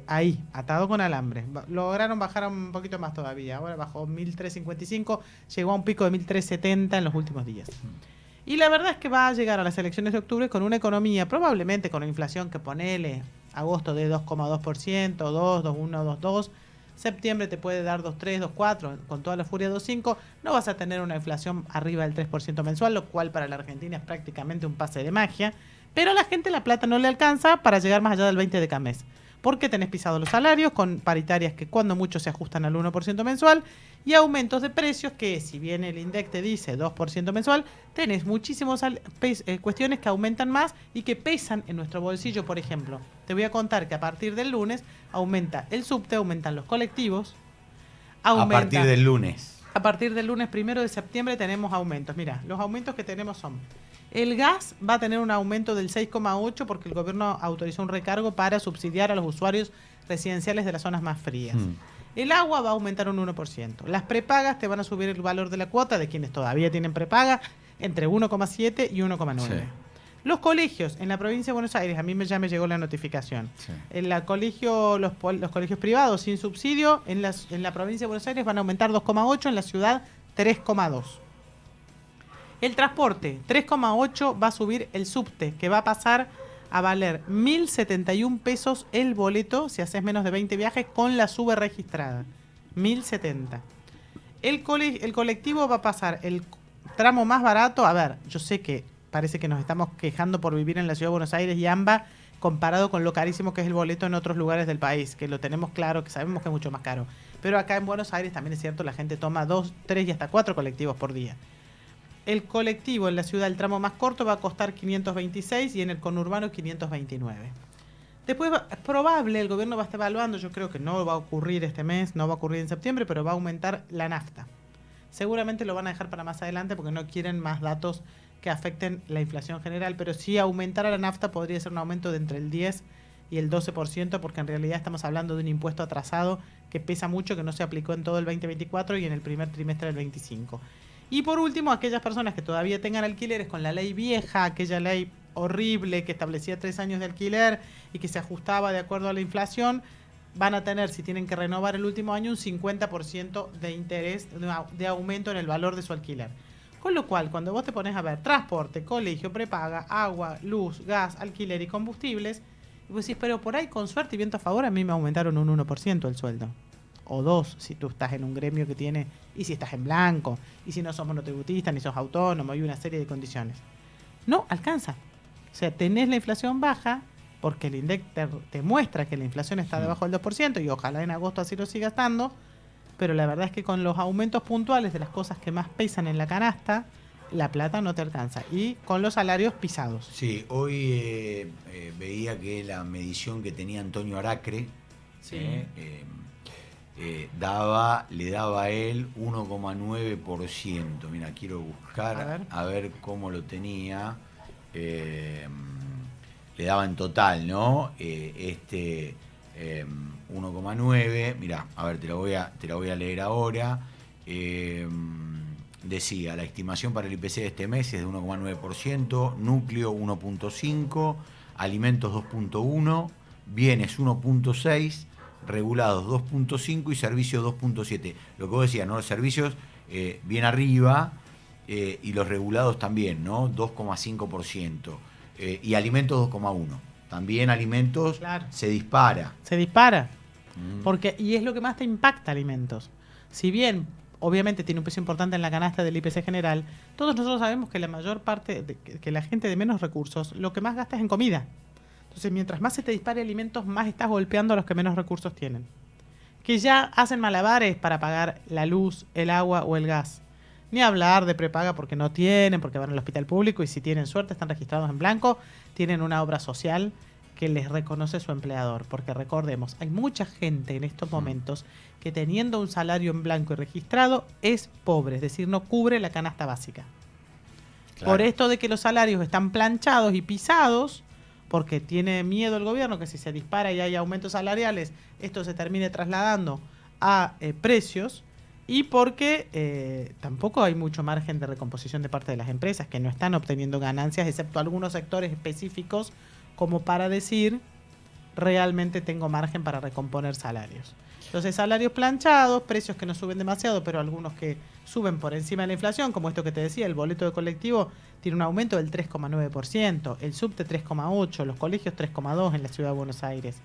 ahí, atado con alambre. Lograron bajar un poquito más todavía, ahora bajó 1.355, llegó a un pico de 1.370 en los últimos días. Y la verdad es que va a llegar a las elecciones de octubre con una economía, probablemente con una inflación que ponele agosto de 2,2%, 2, 2,1, 2,2%, septiembre te puede dar 2,3, 2,4, con toda la furia 2,5. No vas a tener una inflación arriba del 3% mensual, lo cual para la Argentina es prácticamente un pase de magia. Pero a la gente la plata no le alcanza para llegar más allá del 20 de cada mes. Porque tenés pisados los salarios con paritarias que cuando mucho se ajustan al 1% mensual y aumentos de precios que, si bien el INDEC te dice 2% mensual, tenés muchísimas cuestiones que aumentan más y que pesan en nuestro bolsillo. Por ejemplo, te voy a contar que a partir del lunes aumenta el subte, aumentan los colectivos. A partir del lunes. A partir del lunes 1 de septiembre tenemos aumentos. Mira, los aumentos que tenemos son: el gas va a tener un aumento del 6,8% porque el gobierno autorizó un recargo para subsidiar a los usuarios residenciales de las zonas más frías. El agua va a aumentar un 1%. Las prepagas te van a subir el valor de la cuota de quienes todavía tienen prepaga entre 1,7 y 1,9. Sí. Los colegios en la provincia de Buenos Aires, a mí ya me llegó la notificación. Sí. En los colegios privados sin subsidio en la provincia de Buenos Aires van a aumentar 2,8, en la ciudad 3,2. El transporte, 3,8 va a subir el subte, que va a pasar a valer 1.071 pesos el boleto si haces menos de 20 viajes con la sube registrada. 1.070. El colectivo va a pasar el tramo más barato. A ver, yo sé que parece que nos estamos quejando por vivir en la ciudad de Buenos Aires y AMBA comparado con lo carísimo que es el boleto en otros lugares del país, que lo tenemos claro, que sabemos que es mucho más caro. Pero acá en Buenos Aires también es cierto, la gente toma 2, 3 y hasta 4 colectivos por día. El colectivo en la ciudad, el tramo más corto, va a costar 526 y en el conurbano 529. Después es probable, el gobierno va a estar evaluando, yo creo que no va a ocurrir este mes, no va a ocurrir en septiembre, pero va a aumentar la nafta. Seguramente lo van a dejar para más adelante porque no quieren más datos que afecten la inflación general, pero si aumentara la nafta podría ser un aumento de entre el 10 y el 12%, porque en realidad estamos hablando de un impuesto atrasado que pesa mucho, que no se aplicó en todo el 2024 y en el primer trimestre del 25. Y por último, aquellas personas que todavía tengan alquileres con la ley vieja, aquella ley horrible que establecía 3 años de alquiler y que se ajustaba de acuerdo a la inflación, van a tener, si tienen que renovar el último año, un 50% de interés, de aumento en el valor de su alquiler. Con lo cual, cuando vos te pones a ver transporte, colegio, prepaga, agua, luz, gas, alquiler y combustibles, y vos decís, pero por ahí con suerte y viento a favor a mí me aumentaron un 1% el sueldo. O 2% si tú estás en un gremio que tiene, y si estás en blanco, y si no sos monotributista, ni sos autónomo, hay una serie de condiciones. No alcanza. O sea, tenés la inflación baja, porque el INDEC te muestra que la inflación está debajo del 2%, y ojalá en agosto así lo siga estando, pero la verdad es que con los aumentos puntuales de las cosas que más pesan en la canasta, la plata no te alcanza. Y con los salarios pisados.
Sí, hoy veía que la medición que tenía Antonio Aracre
Sí.
le daba a él 1,9%. Mira, quiero buscar a ver cómo lo tenía. Le daba en total, ¿no? 1,9. Mirá, a ver, te la voy a leer ahora. Decía, la estimación para el IPC de este mes es de 1,9%, núcleo 1,5%, alimentos 2,1%, bienes 1,6%, regulados 2,5% y servicios 2,7%. Lo que vos decías, ¿no? Los servicios bien arriba y los regulados también, ¿no? 2,5%. Y alimentos 2,1%. También alimentos se dispara.
Se dispara. Porque, y es lo que más te impacta alimentos. Si bien, obviamente, tiene un peso importante en la canasta del IPC general, todos nosotros sabemos que la mayor parte, que la gente de menos recursos, lo que más gasta es en comida. Entonces, mientras más se te dispare alimentos, más estás golpeando a los que menos recursos tienen. Que ya hacen malabares para pagar la luz, el agua o el gas. Ni hablar de prepaga porque no tienen, porque van al hospital público y si tienen suerte están registrados en blanco, tienen una obra social que les reconoce su empleador. Porque recordemos, hay mucha gente en estos momentos que teniendo un salario en blanco y registrado es pobre, es decir, no cubre la canasta básica. Claro. Por esto de que los salarios están planchados y pisados, porque tiene miedo el gobierno que si se dispara y hay aumentos salariales, esto se termine trasladando a precios, y porque tampoco hay mucho margen de recomposición de parte de las empresas, que no están obteniendo ganancias, excepto algunos sectores específicos, como para decir, realmente tengo margen para recomponer salarios. Entonces, salarios planchados, precios que no suben demasiado, pero algunos que suben por encima de la inflación, como esto que te decía, el boleto de colectivo tiene un aumento del 3,9%, el subte 3,8%, los colegios 3,2% en la ciudad de Buenos Aires.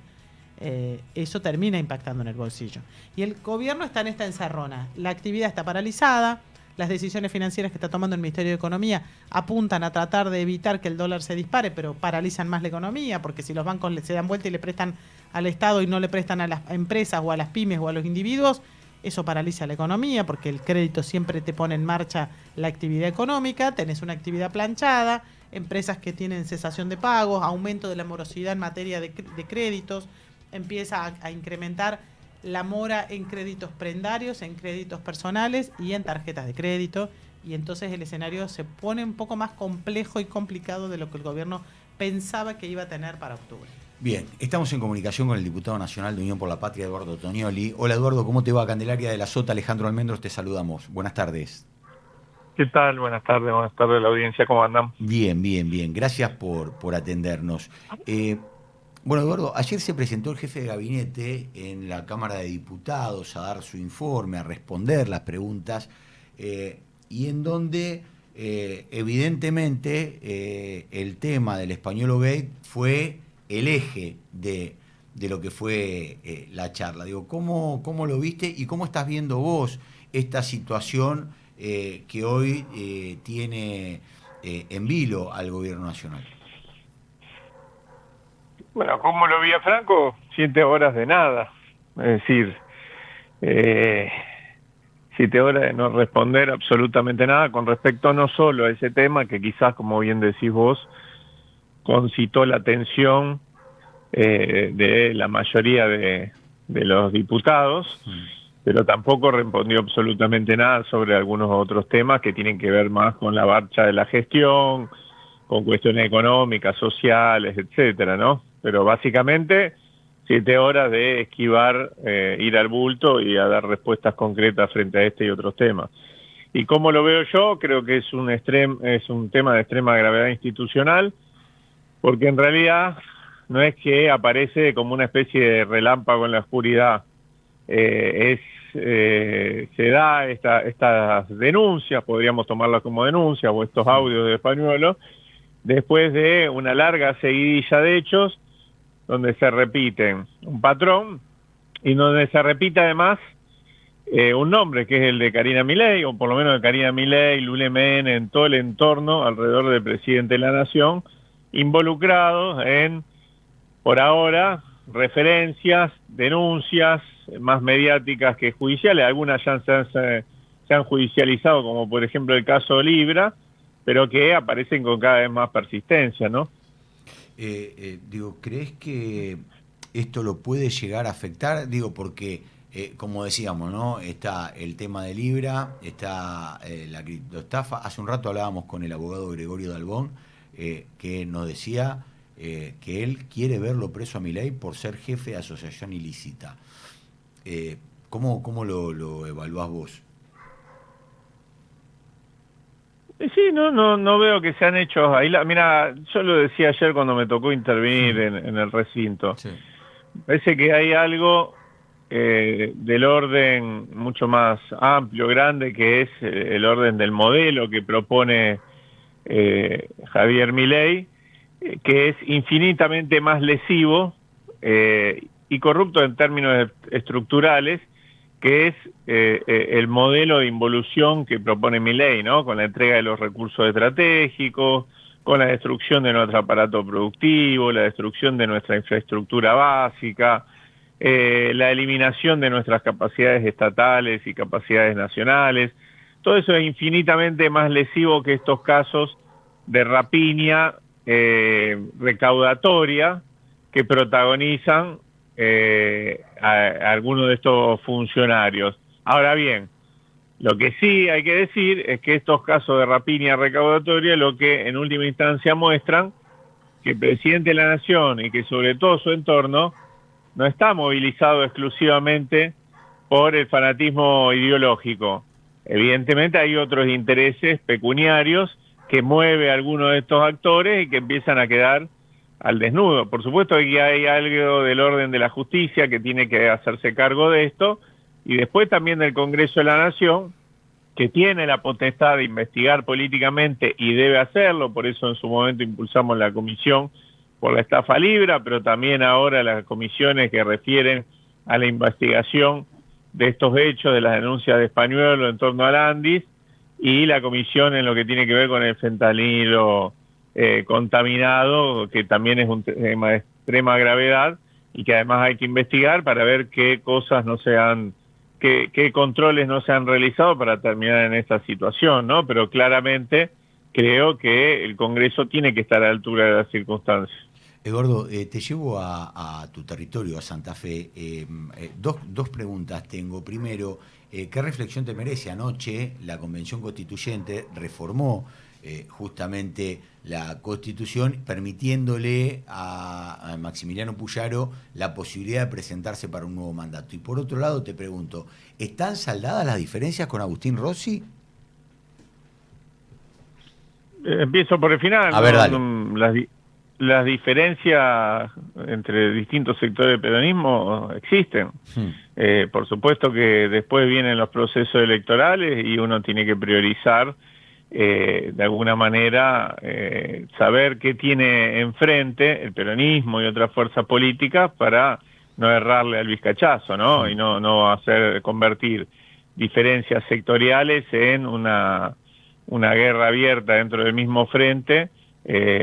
Eso termina impactando en el bolsillo. Y el gobierno está en esta encerrona. La actividad está paralizada, las decisiones financieras que está tomando el Ministerio de Economía apuntan a tratar de evitar que el dólar se dispare, pero paralizan más la economía, porque si los bancos se dan vuelta y le prestan al Estado y no le prestan a las empresas o a las pymes o a los individuos, eso paraliza la economía, porque el crédito siempre te pone en marcha la actividad económica, tenés una actividad planchada, empresas que tienen cesación de pagos, aumento de la morosidad en materia de créditos, empieza a incrementar la mora en créditos prendarios, en créditos personales y en tarjetas de crédito, y entonces el escenario se pone un poco más complejo y complicado de lo que el gobierno pensaba que iba a tener para octubre.
Bien, estamos en comunicación con el diputado nacional de Unión por la Patria, Eduardo Tonioli. Hola Eduardo, ¿cómo te va? Candelaria de la Sota, Alejandro Almendros, te saludamos. Buenas tardes.
¿Qué tal? Buenas tardes la audiencia, ¿cómo andan?
Bien. Gracias por atendernos. Bueno, Eduardo, ayer se presentó el jefe de gabinete en la Cámara de Diputados a dar su informe, a responder las preguntas, y en donde evidentemente el tema del Españolo Gate fue el eje de lo que fue la charla. Digo, ¿cómo lo viste y cómo estás viendo vos esta situación que hoy tiene en vilo al gobierno nacional?
Bueno, ¿cómo lo vi a Franco? 7 horas de nada. Es decir, 7 horas de no responder absolutamente nada con respecto no solo a ese tema, que quizás, como bien decís vos, concitó la atención de la mayoría de los diputados, pero tampoco respondió absolutamente nada sobre algunos otros temas que tienen que ver más con la marcha de la gestión, con cuestiones económicas, sociales, etcétera, ¿no? Pero básicamente 7 horas de esquivar, ir al bulto y a dar respuestas concretas frente a este y otros temas. Y como lo veo yo, creo que es un tema de extrema gravedad institucional, porque en realidad no es que aparece como una especie de relámpago en la oscuridad se da estas denuncias, podríamos tomarlas como denuncias, o estos audios de Pañuelo, después de una larga seguidilla de hechos donde se repiten un patrón y donde se repite además un nombre, que es el de Karina Milei, o por lo menos de Karina Milei, Lule Menem, en todo el entorno alrededor del presidente de la Nación, involucrados en, por ahora, referencias, denuncias más mediáticas que judiciales. Algunas ya se han judicializado, como por ejemplo el caso Libra, pero que aparecen con cada vez más persistencia, ¿no?
¿Crees que esto lo puede llegar a afectar? Porque, como decíamos, ¿no? Está el tema de Libra, está la criptoestafa. Hace un rato hablábamos con el abogado Gregorio Dalbón, que nos decía que él quiere verlo preso a Milei por ser jefe de asociación ilícita. ¿Cómo lo evaluás vos?
Sí, no veo que se han hecho ahí. Mira, yo lo decía ayer cuando me tocó intervenir en el recinto. Sí. Parece que hay algo del orden mucho más amplio, grande, que es el orden del modelo que propone Javier Milei, que es infinitamente más lesivo y corrupto en términos estructurales, que es el modelo de involución que propone Milei, ¿no? Con la entrega de los recursos estratégicos, con la destrucción de nuestro aparato productivo, la destrucción de nuestra infraestructura básica, la eliminación de nuestras capacidades estatales y capacidades nacionales. Todo eso es infinitamente más lesivo que estos casos de rapiña recaudatoria que protagonizan a algunos de estos funcionarios. Ahora bien, lo que sí hay que decir es que estos casos de rapiña recaudatoria lo que en última instancia muestran que el presidente de la Nación y que sobre todo su entorno no está movilizado exclusivamente por el fanatismo ideológico. Evidentemente hay otros intereses pecuniarios que mueve a algunos de estos actores y que empiezan a quedar al desnudo. Por supuesto que hay algo del orden de la justicia que tiene que hacerse cargo de esto, y después también del Congreso de la Nación, que tiene la potestad de investigar políticamente y debe hacerlo. Por eso en su momento impulsamos la comisión por la estafa Libra, pero también ahora las comisiones que refieren a la investigación de estos hechos, de las denuncias de Pañuelo en torno al Andis, y la comisión en lo que tiene que ver con el fentanilo contaminado, que también es un tema de extrema gravedad y que además hay que investigar para ver qué cosas qué controles no se han realizado para terminar en esta situación, ¿no? Pero claramente creo que el Congreso tiene que estar a la altura de las circunstancias.
Eduardo, te llevo a tu territorio, a Santa Fe. Dos preguntas tengo. Primero, ¿qué reflexión te merece? Anoche la Convención Constituyente reformó justamente la Constitución, permitiéndole a Maximiliano Puyaro la posibilidad de presentarse para un nuevo mandato. Y por otro lado te pregunto, ¿están saldadas las diferencias con Agustín Rossi?
Empiezo por el final.
A ver, dale.
Las diferencias entre distintos sectores del peronismo existen. Por supuesto que después vienen los procesos electorales y uno tiene que priorizar de alguna manera saber qué tiene enfrente el peronismo y otras fuerzas políticas para no errarle al vizcachazo, ¿no? Y no convertir diferencias sectoriales en una guerra abierta dentro del mismo frente,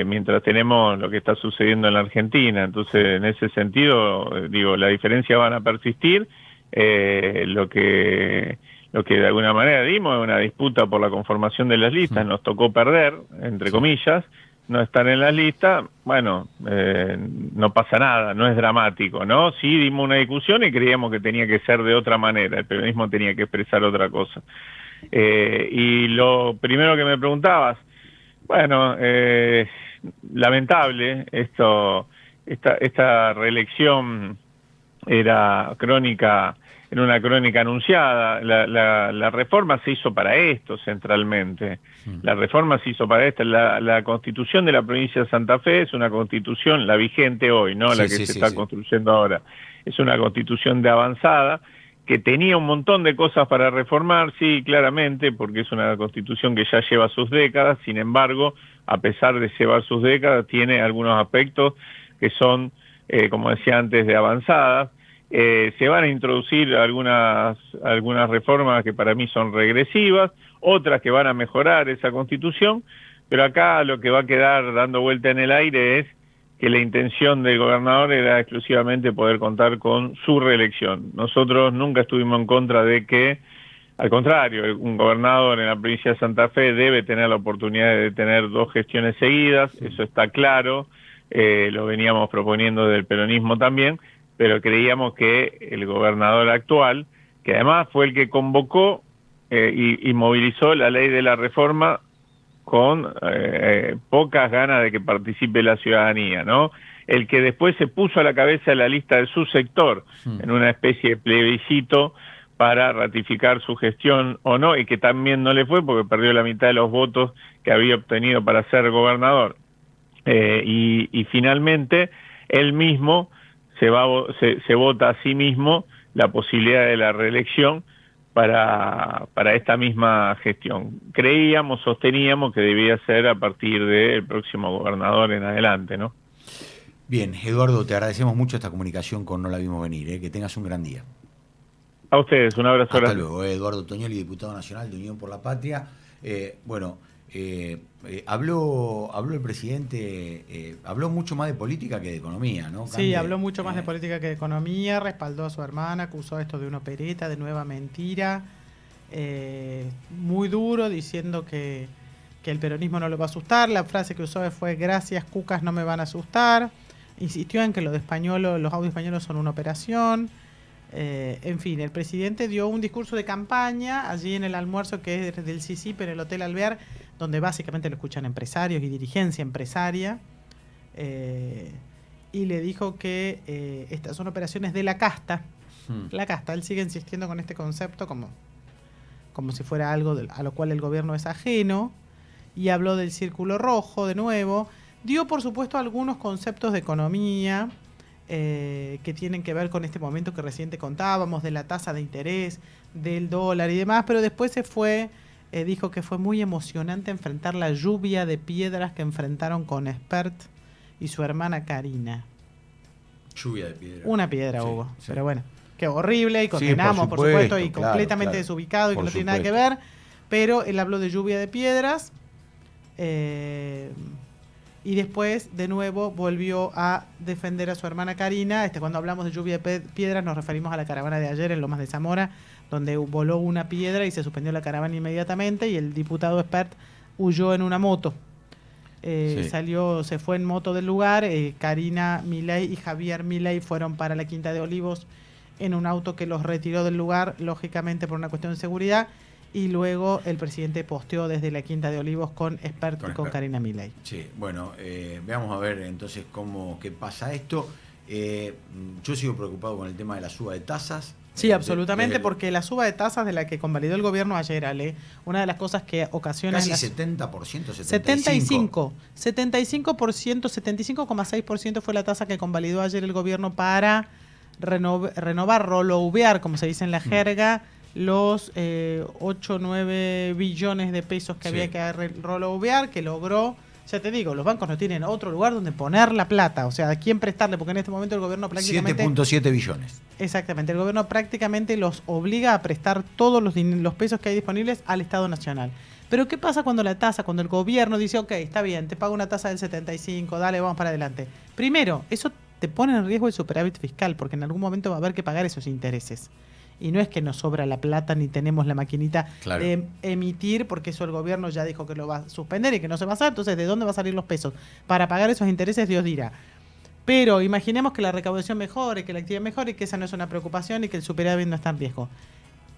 mientras tenemos lo que está sucediendo en la Argentina. Entonces, en ese sentido, las diferencias van a persistir. Lo que de alguna manera dimos es una disputa por la conformación de las listas. Nos tocó perder, entre comillas, no estar en las listas. Bueno, no pasa nada, no es dramático, ¿no? Sí dimos una discusión y creíamos que tenía que ser de otra manera, el peronismo tenía que expresar otra cosa. Y lo primero que me preguntabas, bueno, lamentable esta reelección era una crónica anunciada. La reforma se hizo para esto centralmente. La reforma se hizo para esto. La constitución de la provincia de Santa Fe es una constitución, la vigente hoy, no la que se está construyendo ahora. Es una constitución de avanzada que tenía un montón de cosas para reformar, sí, claramente, porque es una constitución que ya lleva sus décadas. Sin embargo, a pesar de llevar sus décadas, tiene algunos aspectos que son, como decía antes, de avanzadas. Se van a introducir algunas reformas que para mí son regresivas, otras que van a mejorar esa constitución, pero acá lo que va a quedar dando vuelta en el aire es que la intención del gobernador era exclusivamente poder contar con su reelección. Nosotros nunca estuvimos en contra de que, al contrario, un gobernador en la provincia de Santa Fe debe tener la oportunidad de tener 2 gestiones seguidas, eso está claro, lo veníamos proponiendo del peronismo también, pero creíamos que el gobernador actual, que además fue el que convocó y movilizó la ley de la reforma con pocas ganas de que participe la ciudadanía, ¿no? El que después se puso a la cabeza de la lista de su sector en una especie de plebiscito para ratificar su gestión o no, y que también no le fue porque perdió la mitad de los votos que había obtenido para ser gobernador. Y finalmente, él mismo se vota a sí mismo la posibilidad de la reelección para esta misma gestión. Sosteníamos que debía ser a partir del próximo gobernador en adelante, ¿no?
Bien, Eduardo, te agradecemos mucho esta comunicación con No la vimos venir, que tengas un gran día.
A ustedes, un abrazo.
Hasta luego. Eduardo Toñoli, diputado nacional de Unión por la Patria. Habló el presidente, habló mucho más de política que de economía, ¿no?
Sí, habló mucho más de política que de economía, respaldó a su hermana, acusó esto de una opereta, de nueva mentira, muy duro, diciendo que el peronismo no lo va a asustar. La frase que usó fue: gracias, cucas, no me van a asustar. Insistió en que los audios españolos son una operación. En fin, el presidente dio un discurso de campaña allí en el almuerzo que es del CICIP en el Hotel Alvear, donde básicamente lo escuchan empresarios y dirigencia empresaria, y le dijo que estas son operaciones de la casta. La casta, él sigue insistiendo con este concepto como si fuera algo a lo cual el gobierno es ajeno, y habló del círculo rojo de nuevo. Dio, por supuesto, algunos conceptos de economía que tienen que ver con este momento que recién te contábamos, de la tasa de interés, del dólar y demás, pero después se fue, dijo que fue muy emocionante enfrentar la lluvia de piedras que enfrentaron con Espert y su hermana Karina.
Lluvia de piedras.
Una piedra
sí,
hubo,
sí.
Pero bueno, que horrible, y condenamos, por supuesto, y
claro,
completamente desubicado y que no tiene nada que ver, pero él habló de lluvia de piedras. Y después, de nuevo, volvió a defender a su hermana Karina. Cuando hablamos de lluvia de piedras, nos referimos a la caravana de ayer en Lomas de Zamora, donde voló una piedra y se suspendió la caravana inmediatamente, y el diputado Espert huyó en una moto. Se fue en moto del lugar. Karina Milei y Javier Milei fueron para la Quinta de Olivos en un auto que los retiró del lugar, lógicamente por una cuestión de seguridad. Y luego el presidente posteó desde la Quinta de Olivos con Espert y con Karina Milei.
Sí, bueno, veamos a ver entonces qué pasa esto. Yo sigo preocupado con el tema de la suba de tasas.
Sí, absolutamente, porque la suba de tasas de la que convalidó el gobierno ayer, Ale, una de las cosas que ocasiona...
Casi 70%, 75%.
75,6% fue la tasa que convalidó ayer el gobierno para renovar, rolouvear, como se dice en la jerga, los 8 o 9 billones de pesos que había que rolouvear, que logró. Ya te digo, los bancos no tienen otro lugar donde poner la plata, o sea, ¿a quién prestarle? Porque en este momento el gobierno prácticamente...
7.7 billones.
Exactamente, el gobierno prácticamente los obliga a prestar todos los pesos que hay disponibles al Estado Nacional. Pero ¿qué pasa cuando el gobierno dice, ok, está bien, te pago una tasa del 75, dale, vamos para adelante? Primero, eso te pone en riesgo el superávit fiscal, porque en algún momento va a haber que pagar esos intereses. Y no es que nos sobra la plata ni tenemos la maquinita de emitir, porque eso el gobierno ya dijo que lo va a suspender y que no se va a hacer. Entonces, ¿de dónde van a salir los pesos? Para pagar esos intereses, Dios dirá. Pero imaginemos que la recaudación mejore, que la actividad mejore, y que esa no es una preocupación y que el superávit no está en riesgo.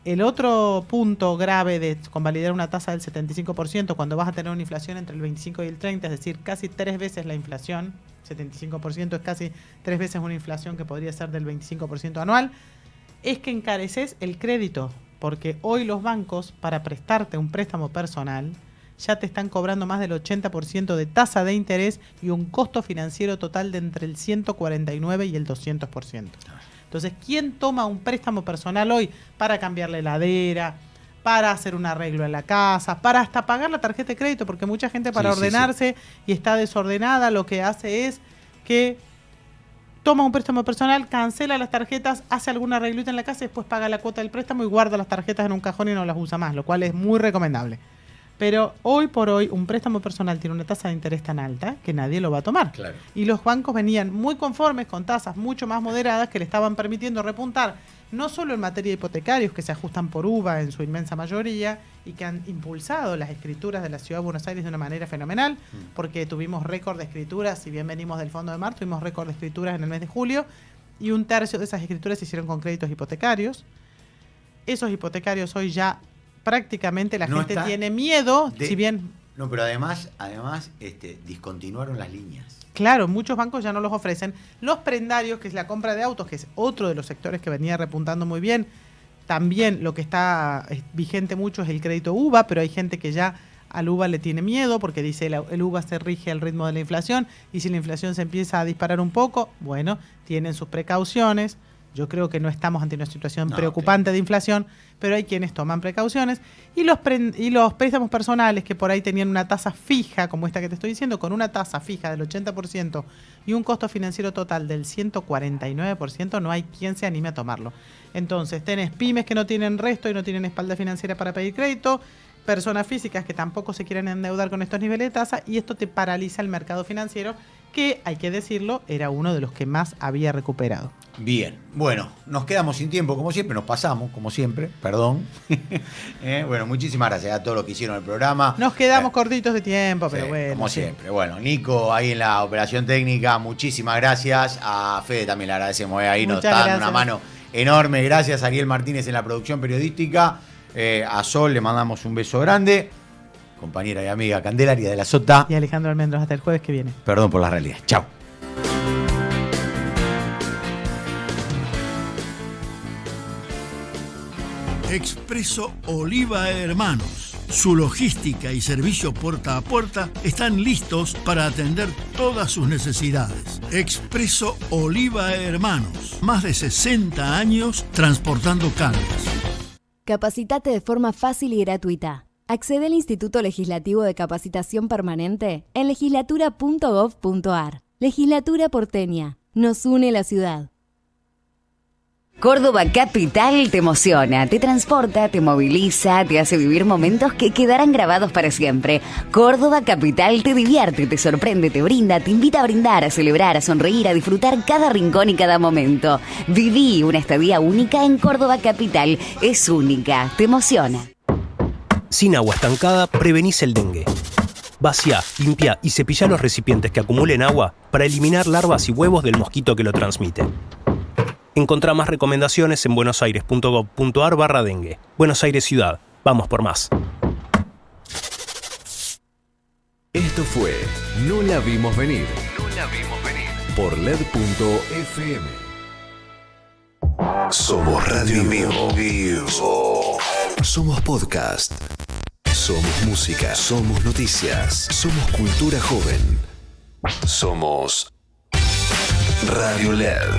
El otro punto grave de convalidar una tasa del 75%, cuando vas a tener una inflación entre el 25 y el 30, es decir, casi 3 veces la inflación, 75% es casi 3 veces una inflación que podría ser del 25% anual, es que encareces el crédito, porque hoy los bancos, para prestarte un préstamo personal, ya te están cobrando más del 80% de tasa de interés y un costo financiero total de entre el 149 y el 200%. Entonces, ¿quién toma un préstamo personal hoy para cambiar la heladera, para hacer un arreglo en la casa, para hasta pagar la tarjeta de crédito? Porque mucha gente para ordenarse y está desordenada, lo que hace es que toma un préstamo personal, cancela las tarjetas, hace algún arreglito en la casa y después paga la cuota del préstamo y guarda las tarjetas en un cajón y no las usa más, lo cual es muy recomendable. Pero hoy por hoy un préstamo personal tiene una tasa de interés tan alta que nadie lo va a tomar.
Claro.
Y los bancos venían muy conformes con tasas mucho más moderadas que le estaban permitiendo repuntar no solo en materia de hipotecarios, que se ajustan por UVA en su inmensa mayoría y que han impulsado las escrituras de la Ciudad de Buenos Aires de una manera fenomenal, porque tuvimos récord de escrituras, si bien venimos del Fondo de Mar, tuvimos récord de escrituras en el mes de julio y 1/3 de esas escrituras se hicieron con créditos hipotecarios. Esos hipotecarios hoy ya prácticamente la gente tiene miedo, si bien...
No, pero además discontinuaron las líneas.
Claro, muchos bancos ya no los ofrecen. Los prendarios, que es la compra de autos, que es otro de los sectores que venía repuntando muy bien. También lo que está vigente mucho es el crédito UVA, pero hay gente que ya al UVA le tiene miedo porque dice el UVA se rige al ritmo de la inflación y si la inflación se empieza a disparar un poco, bueno, tienen sus precauciones. Yo creo que no estamos ante una situación preocupante de inflación, pero hay quienes toman precauciones. Y los préstamos personales que por ahí tenían una tasa fija, como esta que te estoy diciendo, con una tasa fija del 80% y un costo financiero total del 149%, no hay quien se anime a tomarlo. Entonces, tenés pymes que no tienen resto y no tienen espalda financiera para pedir crédito, personas físicas que tampoco se quieren endeudar con estos niveles de tasa, y esto te paraliza el mercado financiero, que, hay que decirlo, era uno de los que más había recuperado.
Bien, bueno, nos quedamos sin tiempo, como siempre, nos pasamos, como siempre, perdón. Bueno, muchísimas gracias a todos los que hicieron el programa.
Nos quedamos cortitos de tiempo, pero bueno.
Como siempre, bueno, Nico ahí en la operación técnica, muchísimas gracias. A Fede también le agradecemos, ahí nos está dando una mano enorme. Gracias a Ariel Martínez en la producción periodística. A Sol le mandamos un beso grande. Compañera y amiga Candelaria de la Sota.
Y Alejandro Almendros, hasta el jueves que viene.
Perdón por la realidad. Chao.
Expreso Oliva Hermanos. Su logística y servicio puerta a puerta están listos para atender todas sus necesidades. Expreso Oliva Hermanos. Más de 60 años transportando cargas.
Capacitate de forma fácil y gratuita. Accede al Instituto Legislativo de Capacitación Permanente en legislatura.gov.ar. Legislatura porteña. Nos une la ciudad.
Córdoba Capital te emociona, te transporta, te moviliza, te hace vivir momentos que quedarán grabados para siempre. Córdoba Capital te divierte, te sorprende, te brinda, te invita a brindar, a celebrar, a sonreír, a disfrutar cada rincón y cada momento. Viví una estadía única en Córdoba Capital. Es única, te emociona.
Sin agua estancada, prevenís el dengue. Vacía, limpia y cepilla los recipientes que acumulen agua para eliminar larvas y huevos del mosquito que lo transmite. Encontrá más recomendaciones en buenosaires.gov.ar/dengue. Buenos Aires Ciudad. Vamos por más.
Esto fue No la vimos venir. No la vimos venir. Por LED.fm. Somos Radio Vivo. Somos podcast. Somos música. Somos noticias. Somos cultura joven. Somos Radio LED.